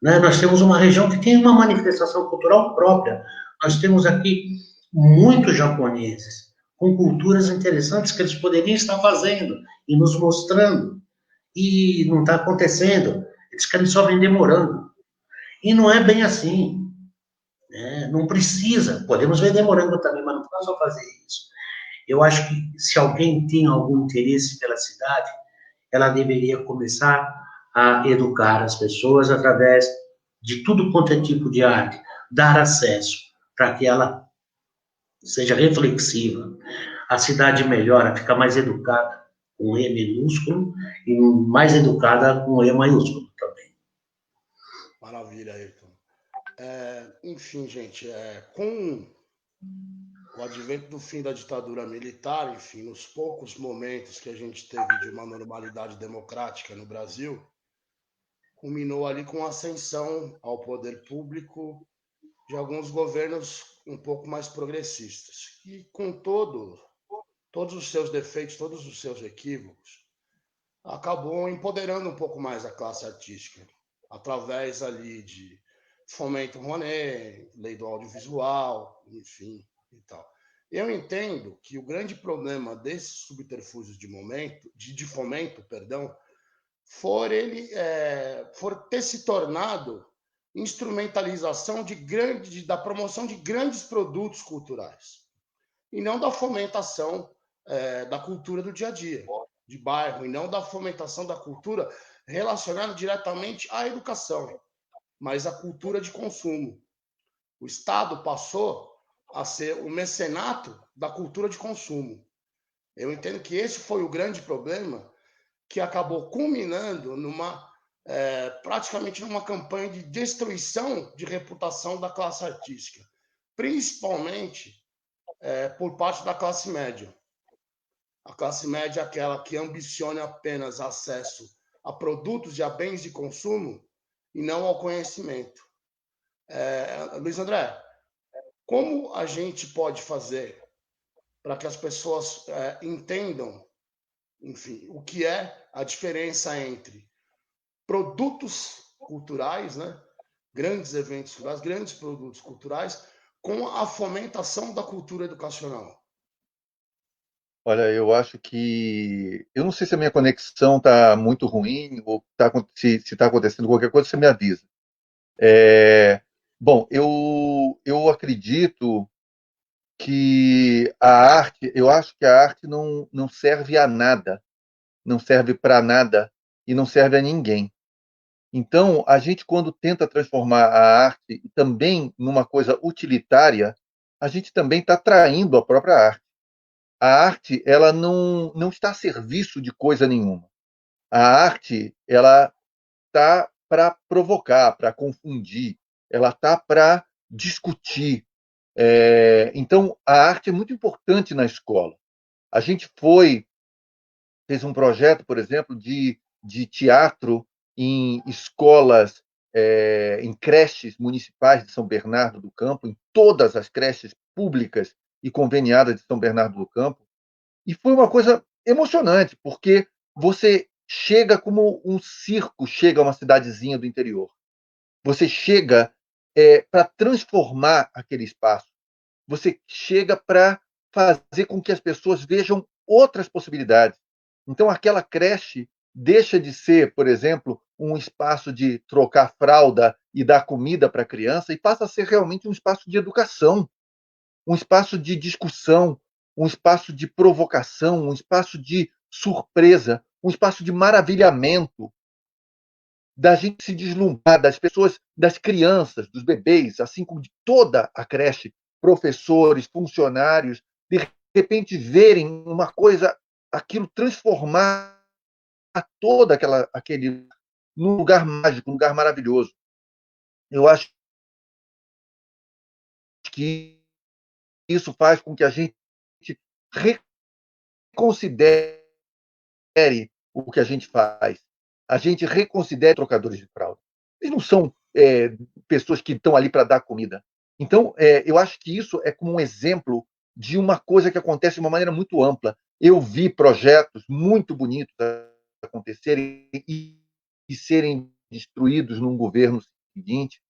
Né? Nós temos uma região que tem uma manifestação cultural própria. Nós temos aqui muitos japoneses, com culturas interessantes que eles poderiam estar fazendo e nos mostrando. E não está acontecendo. Eles querem só vender morango. E não é bem assim. Né? Não precisa. Podemos vender morango também, mas não precisa só fazer isso. Eu acho que se alguém tem algum interesse pela cidade, ela deveria começar a educar as pessoas através de tudo quanto é tipo de arte, dar acesso para que ela seja reflexiva. A cidade melhora, fica mais educada com E minúsculo e mais educada com E maiúsculo também. Maravilha, Ayrton. Enfim, gente, com o advento do fim da ditadura militar, enfim, nos poucos momentos que a gente teve de uma normalidade democrática no Brasil, culminou ali com a ascensão ao poder público de alguns governos um pouco mais progressistas, que com todos os seus defeitos, todos os seus equívocos, acabou empoderando um pouco mais a classe artística, através ali de fomento Rouanet, lei do audiovisual, enfim, e tal. Eu entendo que o grande problema desses subterfúgios de fomento, for ter se tornado instrumentalização da promoção de grandes produtos culturais e não da fomentação da cultura do dia a dia, de bairro e não da fomentação da cultura relacionada diretamente à educação, mas à cultura de consumo. O Estado passou a ser o mecenato da cultura de consumo. Eu entendo que esse foi o grande problema que acabou culminando praticamente numa campanha de destruição de reputação da classe artística, principalmente por parte da classe média. A classe média é aquela que ambiciona apenas acesso a produtos e a bens de consumo e não ao conhecimento. Luiz André, como a gente pode fazer para que as pessoas entendam, enfim, o que é a diferença entre produtos culturais, né, grandes eventos culturais, grandes produtos culturais, com a fomentação da cultura educacional? Olha, eu acho que. Eu não sei se a minha conexão está muito ruim ou se está acontecendo qualquer coisa, você me avisa. Bom, eu acredito que a arte, eu acho que a arte não serve a nada, não serve para nada e não serve a ninguém. Então, a gente, quando tenta transformar a arte também numa coisa utilitária, a gente também está traindo a própria arte. A arte, ela não está a serviço de coisa nenhuma. A arte, ela está para provocar, para confundir, ela está para discutir. Então, a arte é muito importante na escola. A gente fez um projeto, por exemplo, de teatro em escolas, em creches municipais de São Bernardo do Campo, em todas as creches públicas e conveniadas de São Bernardo do Campo, e foi uma coisa emocionante, porque você chega como um circo chega a uma cidadezinha do interior. Você chega para transformar aquele espaço. Você chega para fazer com que as pessoas vejam outras possibilidades. Então, aquela creche deixa de ser, por exemplo, um espaço de trocar fralda e dar comida para a criança e passa a ser realmente um espaço de educação, um espaço de discussão, um espaço de provocação, um espaço de surpresa, um espaço de maravilhamento, da gente se deslumbrar, das pessoas, das crianças, dos bebês, assim como de toda a creche, professores, funcionários, de repente verem uma coisa, aquilo transformar toda aquele num lugar mágico, num lugar maravilhoso. Eu acho que isso faz com que a gente reconsidere o que a gente faz. A gente reconsidere trocadores de fralda. Eles não são pessoas que estão ali para dar comida. Então, eu acho que isso é como um exemplo de uma coisa que acontece de uma maneira muito ampla. Eu vi projetos muito bonitos acontecerem e serem destruídos num governo seguinte,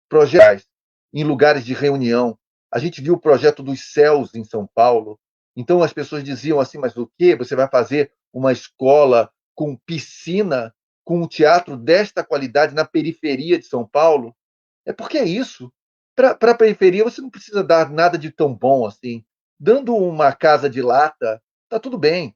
projetos em lugares de reunião. A gente viu o projeto dos céus em São Paulo. Então as pessoas diziam assim, mas o quê? Você vai fazer uma escola com piscina, com um teatro desta qualidade na periferia de São Paulo? É porque é isso. Para a periferia você não precisa dar nada de tão bom assim. Dando uma casa de lata, está tudo bem.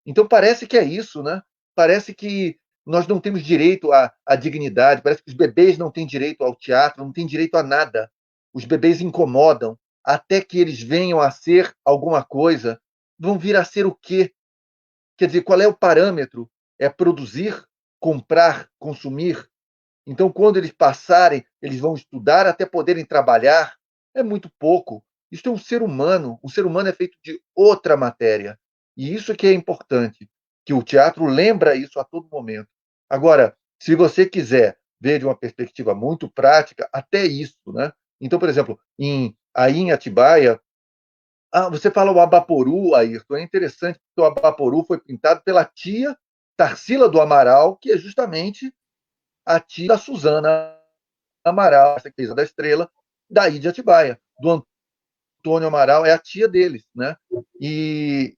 Então parece que é isso, né? Parece que nós não temos direito à dignidade, parece que os bebês não têm direito ao teatro, não têm direito a nada. Os bebês incomodam até que eles venham a ser alguma coisa. Vão vir a ser o quê? Quer dizer, qual é o parâmetro? É produzir, comprar, consumir? Então, quando eles passarem, eles vão estudar até poderem trabalhar? É muito pouco. Isso é um ser humano. O ser humano é feito de outra matéria. E isso que é importante, que o teatro lembra isso a todo momento. Agora, se você quiser ver de uma perspectiva muito prática, até isso, né? Então, por exemplo, aí em Atibaia, você fala o Abaporu, Ayrton, é interessante, porque o Abaporu foi pintado pela tia Tarsila do Amaral, que é justamente a tia da Suzana Amaral, a secretária da Estrela, daí de Atibaia. Do Antônio Amaral é a tia deles, né? E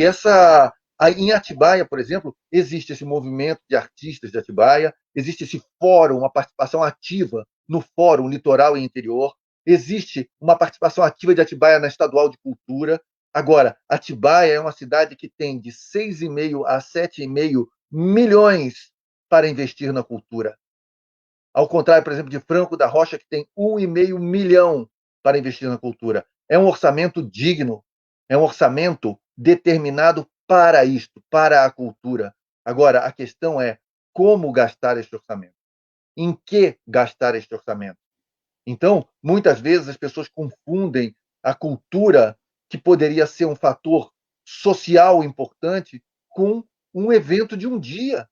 essa em Atibaia, por exemplo, existe esse movimento de artistas de Atibaia, existe esse fórum, uma participação ativa no Fórum Litoral e Interior, existe uma participação ativa de Atibaia na Estadual de Cultura. Agora, Atibaia é uma cidade que tem de 6,5 a 7,5 milhões para investir na cultura. Ao contrário, por exemplo, de Franco da Rocha, que tem 1,5 milhão para investir na cultura. É um orçamento digno, é um orçamento determinado para isto, para a cultura. Agora, a questão é como gastar este orçamento. Em que gastar este orçamento? Então, muitas vezes as pessoas confundem a cultura, que poderia ser um fator social importante, com um evento de um dia.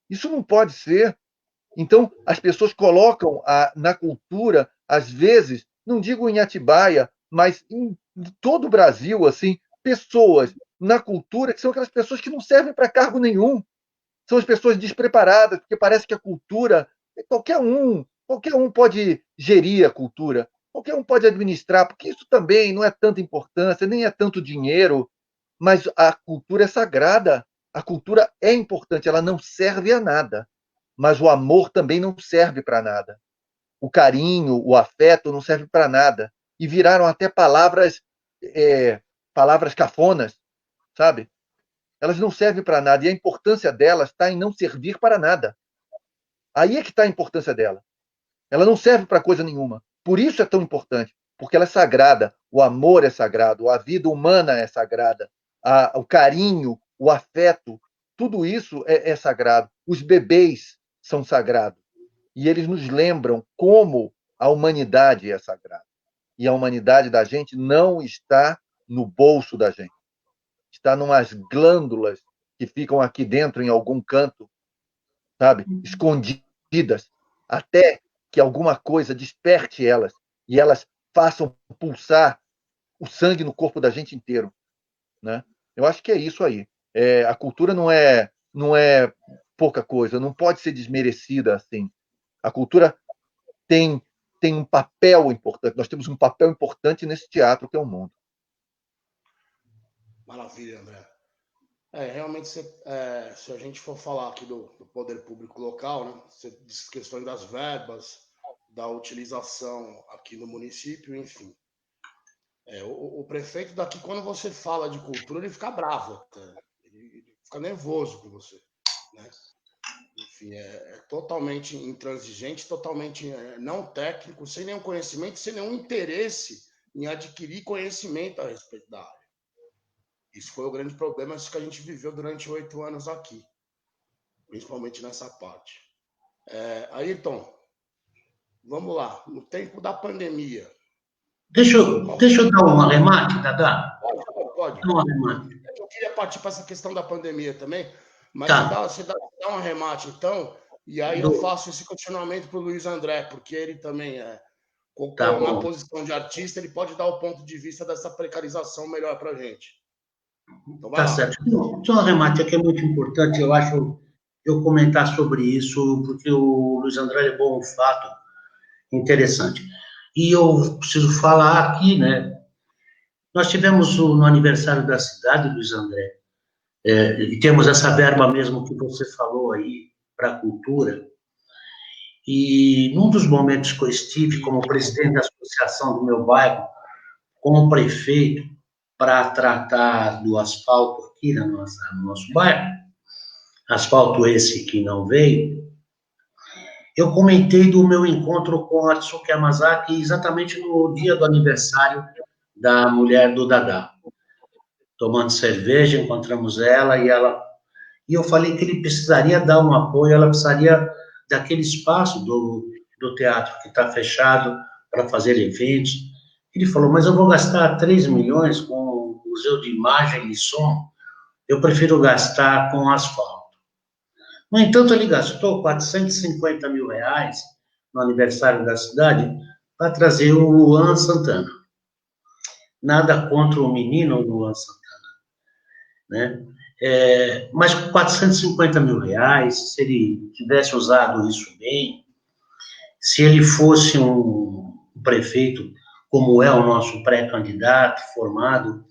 Isso não pode ser. Então, as pessoas colocam na cultura, às vezes, não digo em Atibaia, mas em todo o Brasil, assim, pessoas na cultura que são aquelas pessoas que não servem para cargo nenhum. São as pessoas despreparadas, porque parece que a cultura, qualquer um pode gerir a cultura, qualquer um pode administrar, porque isso também não é tanta importância, nem é tanto dinheiro, mas a cultura é sagrada, a cultura é importante, ela não serve a nada. Mas o amor também não serve para nada. O carinho, o afeto não serve para nada. E viraram até palavras cafonas, sabe? Elas não servem para nada. E a importância delas está em não servir para nada. Aí é que está a importância dela. Ela não serve para coisa nenhuma. Por isso é tão importante. Porque ela é sagrada. O amor é sagrado. A vida humana é sagrada. O carinho, o afeto, tudo isso é sagrado. Os bebês são sagrados. E eles nos lembram como a humanidade é sagrada. E a humanidade da gente não está no bolso da gente. Está numas glândulas que ficam aqui dentro, em algum canto, sabe? Escondidas, até que alguma coisa desperte elas e elas façam pulsar o sangue no corpo da gente inteiro, né? Eu acho que é isso aí. A cultura não é pouca coisa, não pode ser desmerecida assim. A cultura tem um papel importante. Nós temos um papel importante nesse teatro que é o mundo. Maravilha, André. Realmente, se a gente for falar aqui do poder público local, né, questões das verbas, da utilização aqui no município, enfim. O prefeito daqui, quando você fala de cultura, ele fica bravo até. Ele fica nervoso com você, né? Enfim, é totalmente intransigente, totalmente não técnico, sem nenhum conhecimento, sem nenhum interesse em adquirir conhecimento a respeito da área. Isso foi o grande problema que a gente viveu durante 8 anos aqui, principalmente nessa parte. Ayrton, vamos lá. No tempo da pandemia... Deixa eu dar um arremate, Dadá? Pode. Um arremate. Eu queria partir para essa questão da pandemia também, mas Tá. você dá um arremate, então, e aí eu faço esse continuamento para o Luiz André, porque ele também na posição de artista, ele pode dar o ponto de vista dessa precarização melhor para a gente. Então, tá certo. Só um arremate aqui é muito importante, eu acho, eu comentar sobre isso, porque o Luiz André levou um fato interessante. E eu preciso falar aqui, né? Nós tivemos no aniversário da cidade, Luiz André, e temos essa verba mesmo que você falou aí para a cultura. E num dos momentos que eu estive como presidente da associação do meu bairro, como prefeito, para tratar do asfalto aqui no nosso bairro, asfalto esse que não veio, eu comentei do meu encontro com a Atsuki Yamazaki exatamente no dia do aniversário da mulher do Dadá. Tomando cerveja, encontramos ela, e eu falei que ele precisaria dar um apoio, ela precisaria daquele espaço do teatro que está fechado para fazer eventos. Ele falou, mas eu vou gastar 3 milhões com o museu de imagem e som, eu prefiro gastar com asfalto. No entanto, ele gastou 450 mil reais no aniversário da cidade para trazer o Luan Santana. Nada contra o menino Luan Santana, né? Mas 450 mil reais, se ele tivesse usado isso bem, se ele fosse um prefeito, como é o nosso pré-candidato, formado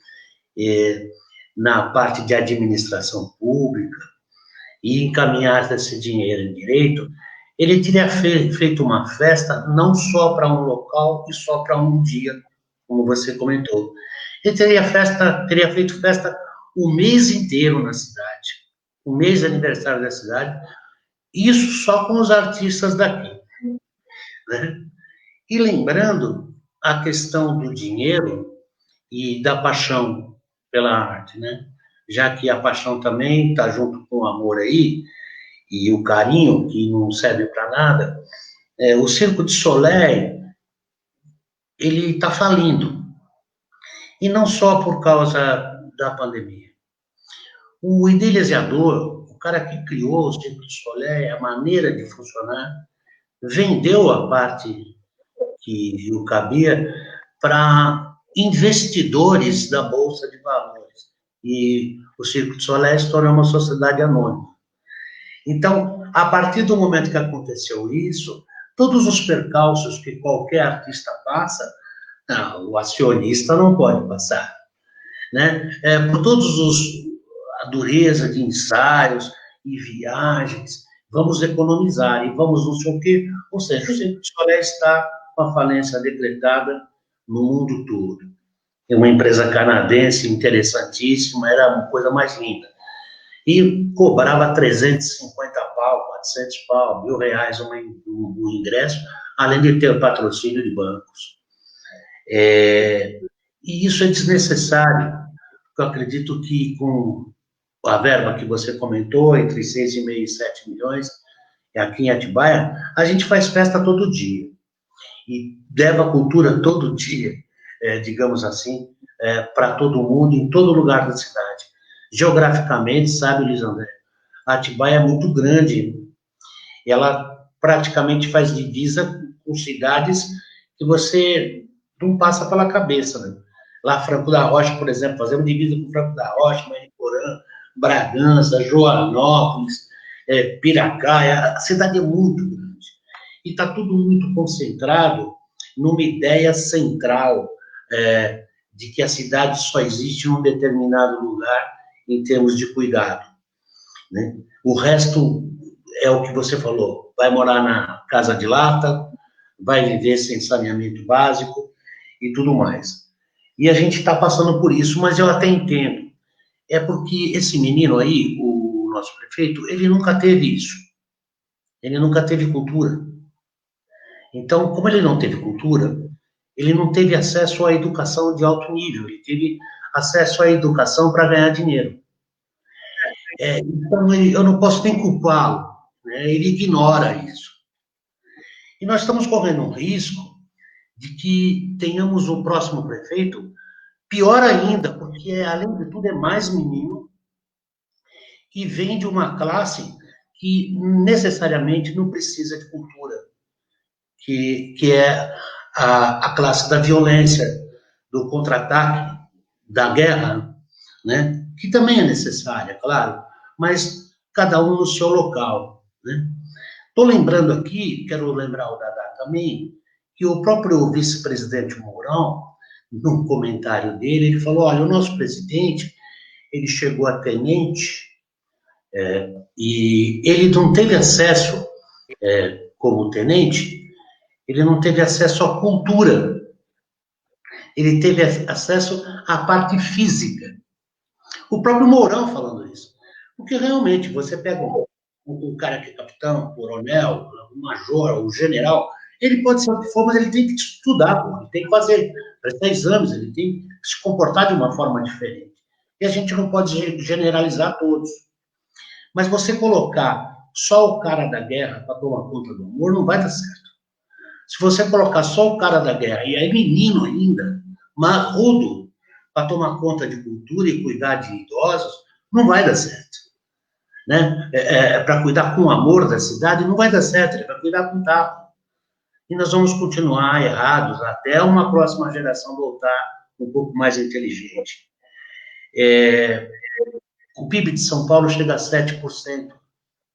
na parte de administração pública, e encaminhasse esse dinheiro em direito, ele teria feito uma festa não só para um local e só para um dia, como você comentou. Ele teria feito festa o mês inteiro na cidade, o mês de aniversário da cidade, isso só com os artistas daqui, né? E lembrando a questão do dinheiro e da paixão pela arte, né? Já que a paixão também está junto com o amor aí, e o carinho, que não serve para nada, o Circo de Soleil, ele está falindo. E não só por causa da pandemia. O idealizador, o cara que criou o Circo de Soleil, a maneira de funcionar, vendeu a parte que o cabia para investidores da Bolsa de Valores. E o Circo de Soleil se tornou uma sociedade anônima. Então, a partir do momento que aconteceu isso, todos os percalços que qualquer artista passa, não, o acionista não pode passar, né? Por a dureza de ensaios e viagens, vamos economizar e vamos não sei o quê. Ou seja, o Circo de Soleil está com a falência decretada no mundo todo. É uma empresa canadense interessantíssima, era uma coisa mais linda. E cobrava 350 pau, 400 pau, R$1.000 um ingresso, além de ter patrocínio de bancos. E isso é desnecessário, porque eu acredito que com a verba que você comentou, entre 6,5 e 7 milhões, aqui em Atibaia, a gente faz festa todo dia. E leva cultura todo dia, digamos assim, para todo mundo, em todo lugar da cidade. Geograficamente, sabe, Luiz André, a Atibaia é muito grande. Ela praticamente faz divisa com cidades que você não passa pela cabeça, né? Lá, Franco da Rocha, por exemplo, fazemos divisa com Franco da Rocha, Mariporã, Bragança, Joanópolis, Piracaia. A cidade é muito grande. E está tudo muito concentrado numa ideia central de que a cidade só existe em um determinado lugar em termos de cuidado, né? O resto é o que você falou, vai morar na casa de lata, vai viver sem saneamento básico e tudo mais. E a gente está passando por isso, mas eu até entendo. É porque esse menino aí, o nosso prefeito, ele nunca teve isso. Ele nunca teve cultura. Então, como ele não teve cultura, ele não teve acesso à educação de alto nível, ele teve acesso à educação para ganhar dinheiro. Então, eu não posso nem culpá-lo, né? Ele ignora isso. E nós estamos correndo um risco de que tenhamos o próximo prefeito pior ainda, porque, além de tudo, é mais menino e vem de uma classe que necessariamente não precisa de cultura, que é a classe da violência, do contra-ataque, da guerra, né? Que também é necessária, claro, mas cada um no seu local, né? Estou lembrando aqui, quero lembrar o Dadá também, que o próprio vice-presidente Mourão, num comentário dele, ele falou, olha, o nosso presidente, ele chegou a tenente, e ele não teve acesso, como tenente, ele não teve acesso à cultura, ele teve acesso à parte física. O próprio Mourão falando isso. Porque realmente, você pega um cara que é capitão, coronel, um major, um general, ele pode ser o que for, mas ele tem que estudar, ele tem que fazer, prestar exames, ele tem que se comportar de uma forma diferente. E a gente não pode generalizar todos. Mas você colocar só o cara da guerra para tomar conta do amor, não vai dar certo. Se você colocar só o cara da guerra, e é menino ainda, marrudo, para tomar conta de cultura e cuidar de idosos, não vai dar certo. Né? Para cuidar com amor da cidade, não vai dar certo, é para cuidar com tapa. E nós vamos continuar errados até uma próxima geração voltar um pouco mais inteligente. O PIB de São Paulo chega a 7%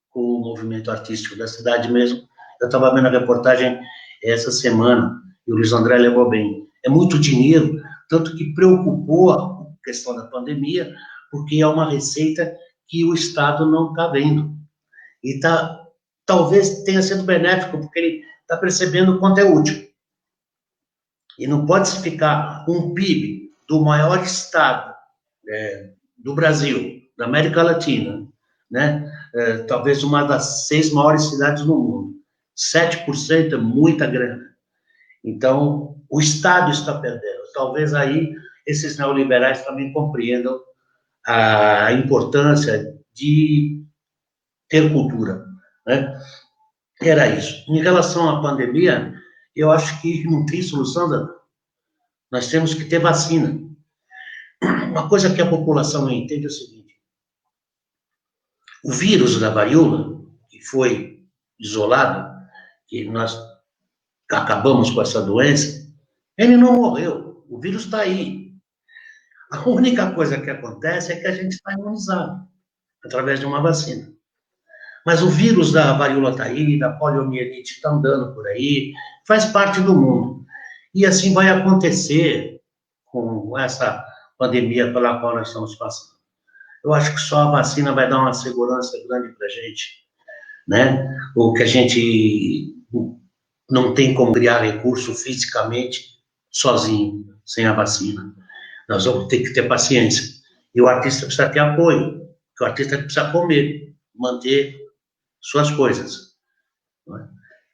com o movimento artístico da cidade mesmo. Eu estava vendo a reportagem essa semana, e o Luiz André levou bem. É muito dinheiro, tanto que preocupou a questão da pandemia, porque é uma receita que o Estado não está vendo. E talvez tenha sido benéfico, porque ele está percebendo o quanto é útil. E não pode se ficar um PIB do maior estado do Brasil, da América Latina, né? Talvez uma das 6 maiores cidades do mundo. 7% é muita grana. Então, o Estado está perdendo. Talvez aí esses neoliberais também compreendam a importância de ter cultura, né? Era isso. Em relação à pandemia, eu acho que não tem solução, Dana. Nós temos que ter vacina. Uma coisa que a população não entende é o seguinte: o vírus da varíola, que foi isolado, que nós acabamos com essa doença, ele não morreu. O vírus está aí. A única coisa que acontece é que a gente está imunizado através de uma vacina. Mas o vírus da varíola está aí, da poliomielite está andando por aí, faz parte do mundo. E assim vai acontecer com essa pandemia pela qual nós estamos passando. Eu acho que só a vacina vai dar uma segurança grande para a gente, né? O que a gente não tem como criar recurso fisicamente sozinho, sem a vacina. Nós vamos ter que ter paciência. E o artista precisa ter apoio, porque o artista precisa comer, manter suas coisas.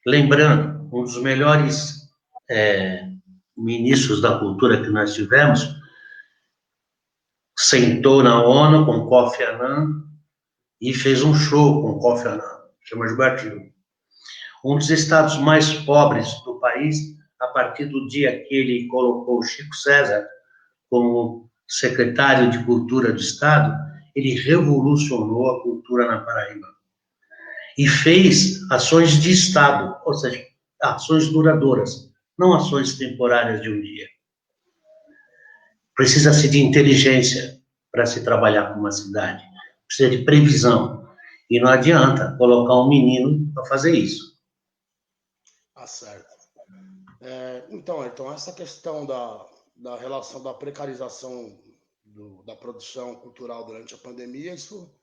Lembrando, um dos melhores ministros da cultura que nós tivemos sentou na ONU com Kofi Annan e fez um show com Kofi Annan, chama Gilberto. Um dos estados mais pobres do país, a partir do dia que ele colocou o Chico César como secretário de Cultura do Estado, ele revolucionou a cultura na Paraíba. E fez ações de Estado, ou seja, ações duradouras, não ações temporárias de um dia. Precisa-se de inteligência para se trabalhar com uma cidade, precisa de previsão. E não adianta colocar um menino para fazer isso. Tá certo. Então, essa questão da relação da precarização da produção cultural durante a pandemia, isso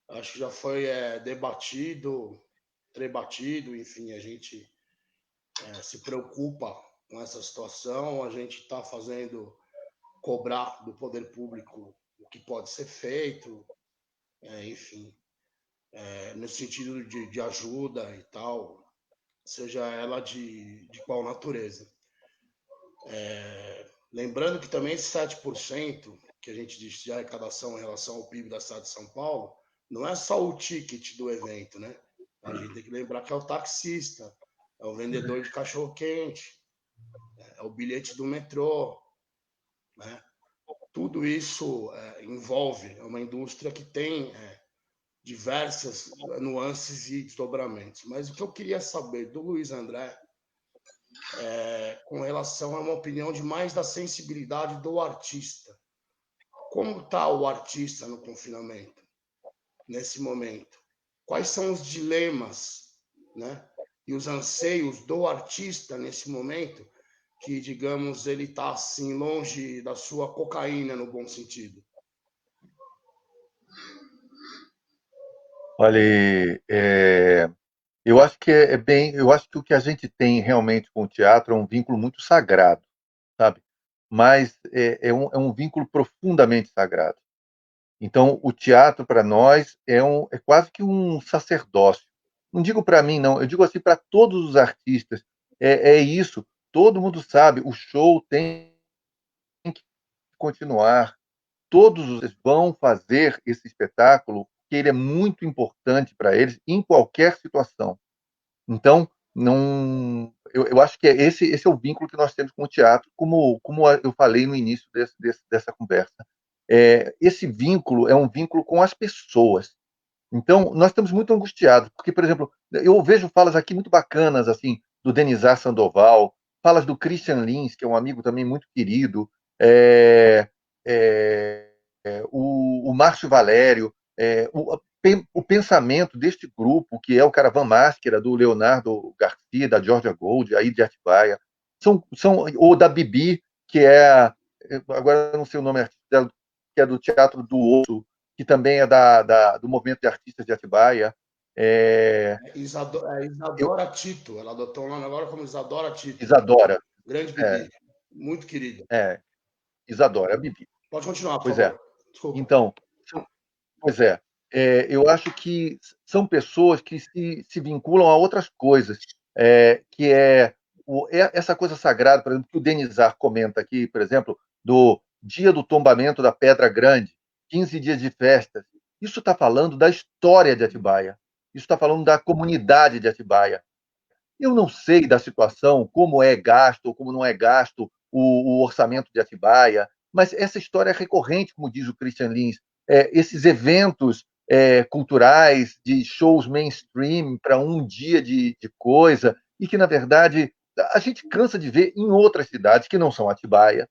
acho que já foi debatido, enfim, a gente se preocupa com essa situação, a gente está cobrar do poder público o que pode ser feito, enfim, no sentido de ajuda e tal, seja ela de qual natureza. Lembrando que também esse 7% que a gente diz de arrecadação em relação ao PIB da cidade de São Paulo, não é só o ticket do evento, né? A gente tem que lembrar que é o taxista, é o vendedor de cachorro-quente, é o bilhete do metrô, né? Tudo isso envolve uma indústria que tem diversas nuances e desdobramentos. Mas o que eu queria saber do Luiz André com relação a uma opinião de mais da sensibilidade do artista. Como está o artista no confinamento, nesse momento? Quais são os dilemas, né, e os anseios do artista nesse momento que, digamos, ele está assim longe da sua cocaína no bom sentido? Olha, eu acho que eu acho que o que a gente tem realmente com o teatro é um vínculo muito sagrado, sabe? Mas é um vínculo profundamente sagrado. Então, o teatro para nós é quase que um sacerdócio. Não digo para mim, não. Eu digo assim para todos os artistas. É isso. Todo mundo sabe. O show tem que continuar. Todos vão fazer esse espetáculo, que ele é muito importante para eles em qualquer situação. Então, não, eu acho que esse é o vínculo que nós temos com o teatro, como eu falei no início dessa conversa. Esse vínculo é um vínculo com as pessoas. Então, nós estamos muito angustiados, porque, por exemplo, eu vejo falas aqui muito bacanas, assim, do Denizar Sandoval, falas do Christian Lins, que é um amigo também muito querido, é, é, o Márcio Valério, o pensamento deste grupo, que é o Caravan Máscara, do Leonardo Garcia, da Georgia Gold, aí de Atibaia, ou da Bibi, que agora eu não sei o nome artístico, que é do Teatro do Osso, que também é do Movimento de Artistas de Atibaia. Isadora Tito, ela adotou o nome agora como Isadora Tito. Isadora. Grande Bibi, muito querida. Isadora, a Bibi. Pode continuar, por Pois é. favor. Desculpa. Então, pois é, eu acho que são pessoas que se vinculam a outras coisas, que essa coisa sagrada, por exemplo, que o Denizar comenta aqui, por exemplo, do dia do tombamento da Pedra Grande, 15 dias de festas. Isso está falando da história de Atibaia. Isso está falando da comunidade de Atibaia. Eu não sei da situação, como é gasto ou como não é gasto o orçamento de Atibaia, mas essa história é recorrente, como diz o Christian Lins. Esses eventos culturais, de shows mainstream para um dia de coisa, e que, na verdade, a gente cansa de ver em outras cidades que não são Atibaia.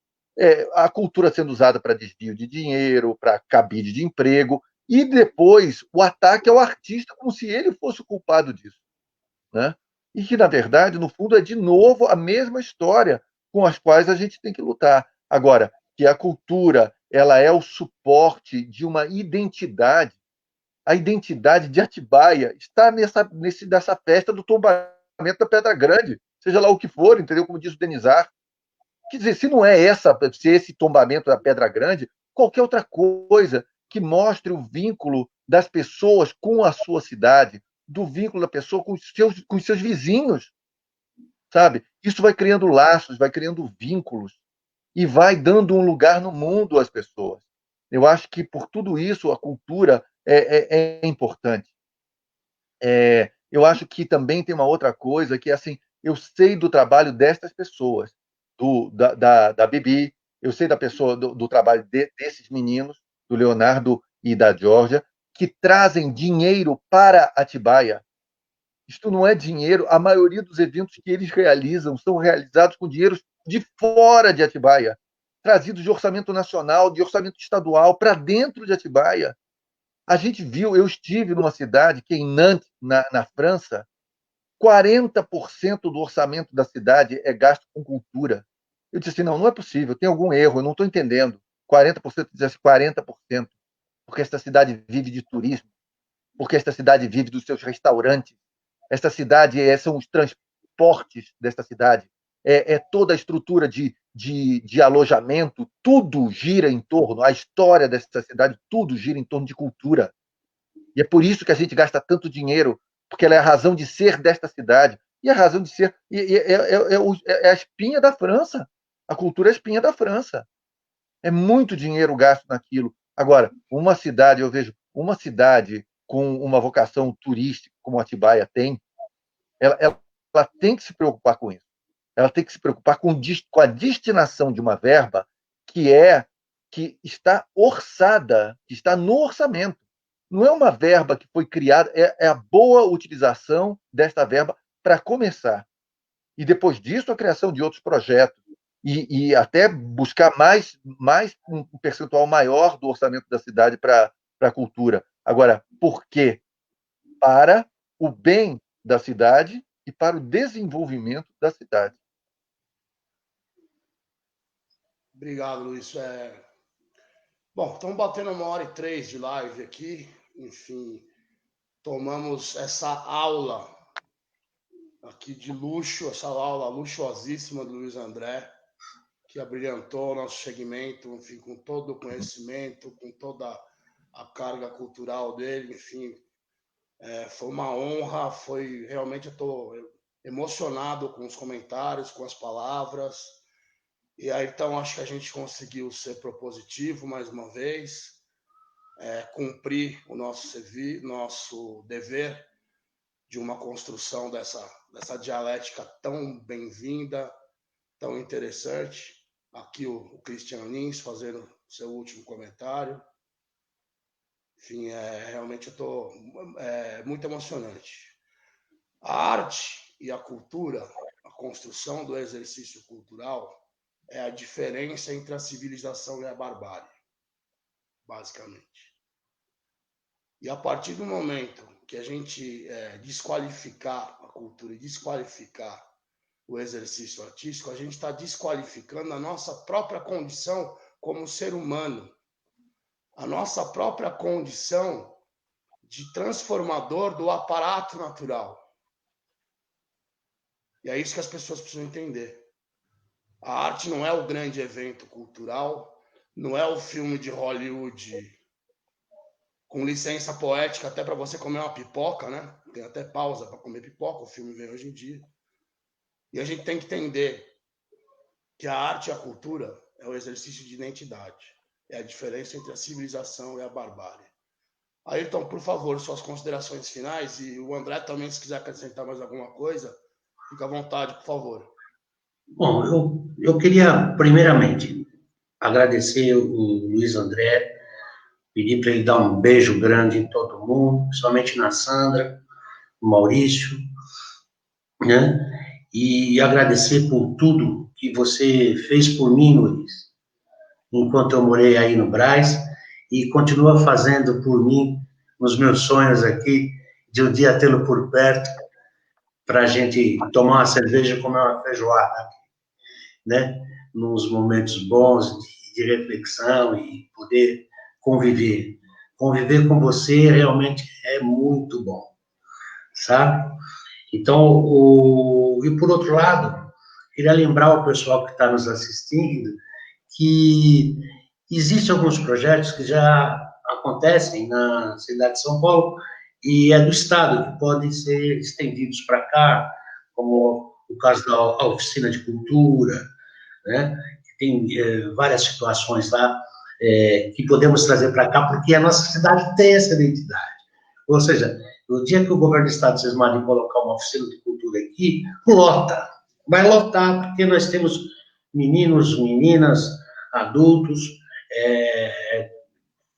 A cultura sendo usada para desvio de dinheiro, para cabide de emprego, e depois o ataque ao artista como se ele fosse o culpado disso, né? E que, na verdade, no fundo, é de novo a mesma história com as quais a gente tem que lutar. Agora, que a cultura ela é o suporte de uma identidade, a identidade de Atibaia está nessa festa do tombamento da Pedra Grande, seja lá o que for, entendeu? Como diz o Denizar. Quer dizer, se não é se esse tombamento da Pedra Grande, qualquer outra coisa que mostre o vínculo das pessoas com a sua cidade, do vínculo da pessoa com os seus vizinhos, sabe? Isso vai criando laços, vai criando vínculos e vai dando um lugar no mundo às pessoas. Eu acho que por tudo isso a cultura é importante. Eu acho que também tem uma outra coisa que assim, eu sei do trabalho destas pessoas, da Bibi, eu sei do trabalho desses meninos, do Leonardo e da Georgia, que trazem dinheiro para Atibaia. Isto não é dinheiro, a maioria dos eventos que eles realizam são realizados com dinheiro de fora de Atibaia, trazidos de orçamento nacional, de orçamento estadual, para dentro de Atibaia. A gente viu, eu estive numa cidade que é em Nantes, na França, 40% do orçamento da cidade é gasto com cultura. Eu disse assim, não é possível, tem algum erro, eu não estou entendendo. 40%, dizia 40%, porque esta cidade vive de turismo, porque esta cidade vive dos seus restaurantes, esta cidade são os transportes desta cidade, toda a estrutura de alojamento, tudo gira em torno, a história desta cidade, tudo gira em torno de cultura. E é por isso que a gente gasta tanto dinheiro, porque ela é a razão de ser desta cidade. E a razão de ser é a espinha da França. A cultura é a espinha da França. É muito dinheiro gasto naquilo. Agora, uma cidade, eu vejo, uma cidade com uma vocação turística, como Atibaia tem, ela tem que se preocupar com isso. Ela tem que se preocupar com a destinação de uma verba que está orçada, que está no orçamento. Não é uma verba que foi criada, é a boa utilização desta verba para começar. E depois disso, a criação de outros projetos. E até buscar um percentual maior do orçamento da cidade para a cultura. Agora, por quê? Para o bem da cidade e para o desenvolvimento da cidade. Obrigado, Luiz. Bom, estamos batendo 1h03 de live aqui. Enfim, tomamos essa aula aqui de luxo, essa aula luxuosíssima do Luiz André, que abrilhantou o nosso segmento, enfim, com todo o conhecimento, com toda a carga cultural dele, enfim. Foi uma honra, realmente eu estou emocionado com os comentários, com as palavras. E aí, então, acho que a gente conseguiu ser propositivo mais uma vez, cumprir o nosso dever de uma construção dessa dialética tão bem-vinda, tão interessante. Aqui o Christian Lins fazendo seu último comentário. Enfim, realmente eu estou muito emocionante. A arte e a cultura, a construção do exercício cultural, é a diferença entre a civilização e a barbárie, basicamente. E a partir do momento que a gente desqualificar a cultura e desqualificar o exercício artístico, a gente está desqualificando a nossa própria condição como ser humano, a nossa própria condição de transformador do aparato natural. E é isso que as pessoas precisam entender. A arte não é o grande evento cultural, não é o filme de Hollywood com licença poética até para você comer uma pipoca, né? Tem até pausa para comer pipoca, o filme vem hoje em dia. E a gente tem que entender que a arte e a cultura é o exercício de identidade. É a diferença entre a civilização e a barbárie. Ayrton, por favor, suas considerações finais, e o André também, se quiser acrescentar mais alguma coisa, fica à vontade, por favor. Bom, eu queria, primeiramente, agradecer o Luiz André, pedir para ele dar um beijo grande em todo mundo, principalmente na Sandra, no Maurício, né? E agradecer por tudo que você fez por mim, Luiz, enquanto eu morei aí no Brás, e continua fazendo por mim nos meus sonhos aqui, de um dia tê-lo por perto, para a gente tomar uma cerveja e comer uma feijoada, né? Nos momentos bons de reflexão e poder conviver. Conviver com você realmente é muito bom, sabe? Então, e por outro lado, queria lembrar o pessoal que está nos assistindo que existem alguns projetos que já acontecem na cidade de São Paulo e é do Estado, que podem ser estendidos para cá, como o caso da oficina de cultura, né? Tem várias situações lá que podemos trazer para cá, porque a nossa cidade tem essa identidade. Ou seja, no dia que o governo do Estado cismar de colocar uma oficina de cultura aqui, lota. Vai lotar, porque nós temos meninos, meninas, adultos,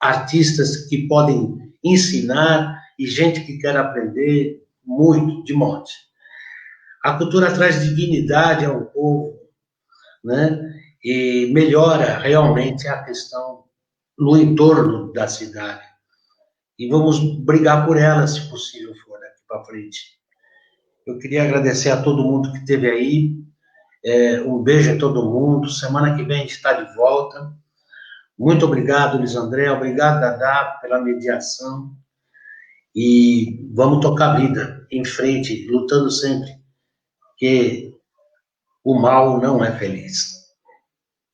artistas que podem ensinar e gente que quer aprender muito, de monte. A cultura traz dignidade ao povo, né? E melhora realmente a questão no entorno da cidade. E vamos brigar por ela, se possível for, daqui para frente. Eu queria agradecer a todo mundo que esteve aí. Um beijo a todo mundo. Semana que vem a gente está de volta. Muito obrigado, Luiz André. Obrigado, Dadá, pela mediação. E vamos tocar a vida em frente, lutando sempre, porque o mal não é feliz.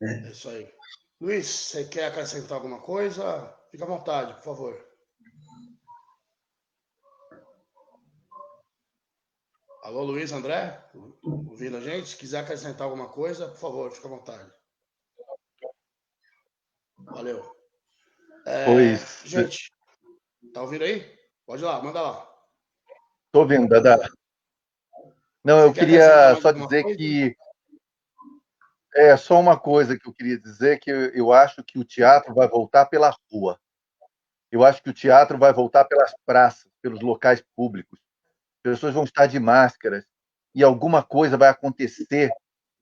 Né? É isso aí. Luiz, você quer acrescentar alguma coisa? Fica à vontade, por favor. Alô, Luiz, André? Ouvindo a gente? Se quiser acrescentar alguma coisa, por favor, fica à vontade. Valeu. Pois, Gente, tá ouvindo aí? Pode ir lá, manda lá. estou vendo, Dada. Não, Você eu quer acrescentar queria mais só alguma dizer coisa? que só uma coisa que eu queria dizer, que eu acho que o teatro vai voltar pela rua. Eu acho que o teatro vai voltar pelas praças, pelos locais públicos. As pessoas vão estar de máscaras e alguma coisa vai acontecer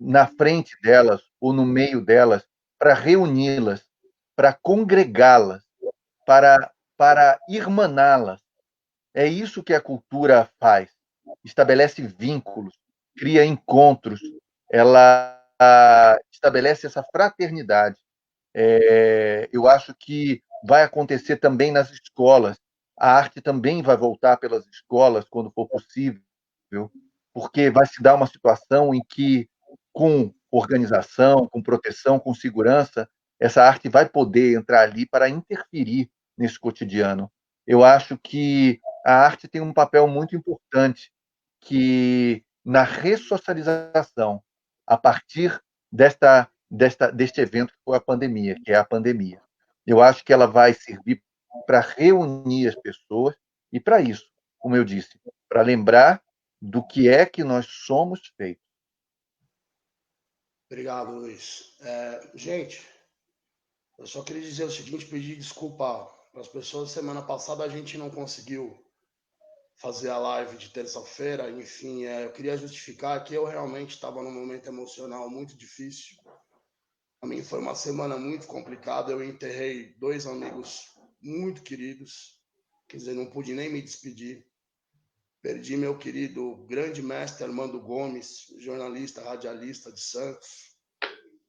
na frente delas ou no meio delas para reuni-las, para congregá-las, para irmaná-las. É isso que a cultura faz. Estabelece vínculos, cria encontros, ela estabelece essa fraternidade. Eu acho que vai acontecer também nas escolas. A arte também vai voltar pelas escolas quando for possível, porque vai se dar uma situação em que, com organização, com proteção, com segurança, essa arte vai poder entrar ali para interferir nesse cotidiano. Eu acho que a arte tem um papel muito importante que na ressocialização a partir deste evento que foi a pandemia, que é a pandemia. Eu acho que ela vai servir para reunir as pessoas e para isso, como eu disse, para lembrar do que é que nós somos feitos. Obrigado, Luiz. Gente, eu só queria dizer o seguinte, pedir desculpa para as pessoas. Semana passada a gente não conseguiu fazer a live de terça-feira. Enfim, eu queria justificar que eu realmente estava num momento emocional muito difícil. A mim foi uma semana muito complicada. Eu enterrei 2 amigos muito queridos. Quer dizer, não pude nem me despedir. Perdi meu querido grande mestre Armando Gomes, jornalista, radialista de Santos,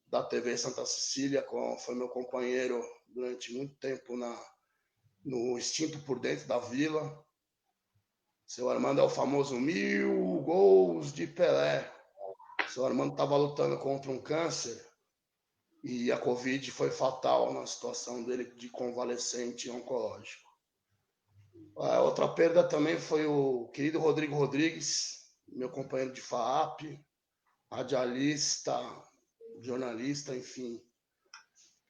da TV Santa Cecília, foi meu companheiro durante muito tempo no Instinto por Dentro da Vila. Seu Armando é o famoso 1000 gols de Pelé. O seu Armando estava lutando contra um câncer e a Covid foi fatal na situação dele de convalescente oncológico. A outra perda também foi o querido Rodrigo Rodrigues, meu companheiro de FAAP, radialista, jornalista, enfim,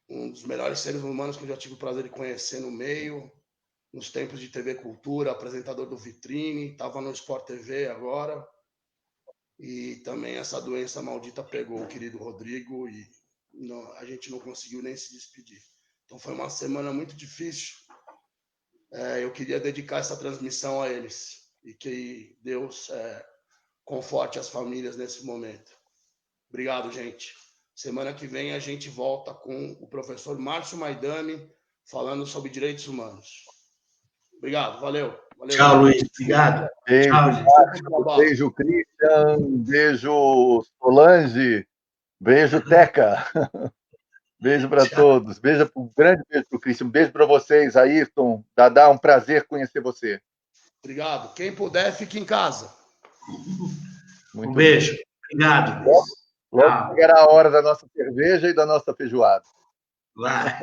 um dos melhores seres humanos que eu já tive o prazer de conhecer no meio, nos tempos de TV Cultura, apresentador do Vitrine, estava no Sport TV agora. E também essa doença maldita pegou o querido Rodrigo e a gente não conseguiu nem se despedir. Então foi uma semana muito difícil. Eu queria dedicar essa transmissão a eles e que Deus conforte as famílias nesse momento. Obrigado, gente. Semana que vem a gente volta com o professor Márcio Maidani falando sobre direitos humanos. Obrigado, valeu. Tchau, Luiz. Obrigado. Beijo, Tchau, gente. Beijo, Christian. Beijo, Solange. Beijo, Teca. Beijo para todos. Um grande beijo para o Christian. Um beijo para vocês, Ayrton. Dadá, um prazer conhecer você. Obrigado. Quem puder, fique em casa. Um beijo. Obrigado. Logo chegará a hora da nossa cerveja e da nossa feijoada. Vai.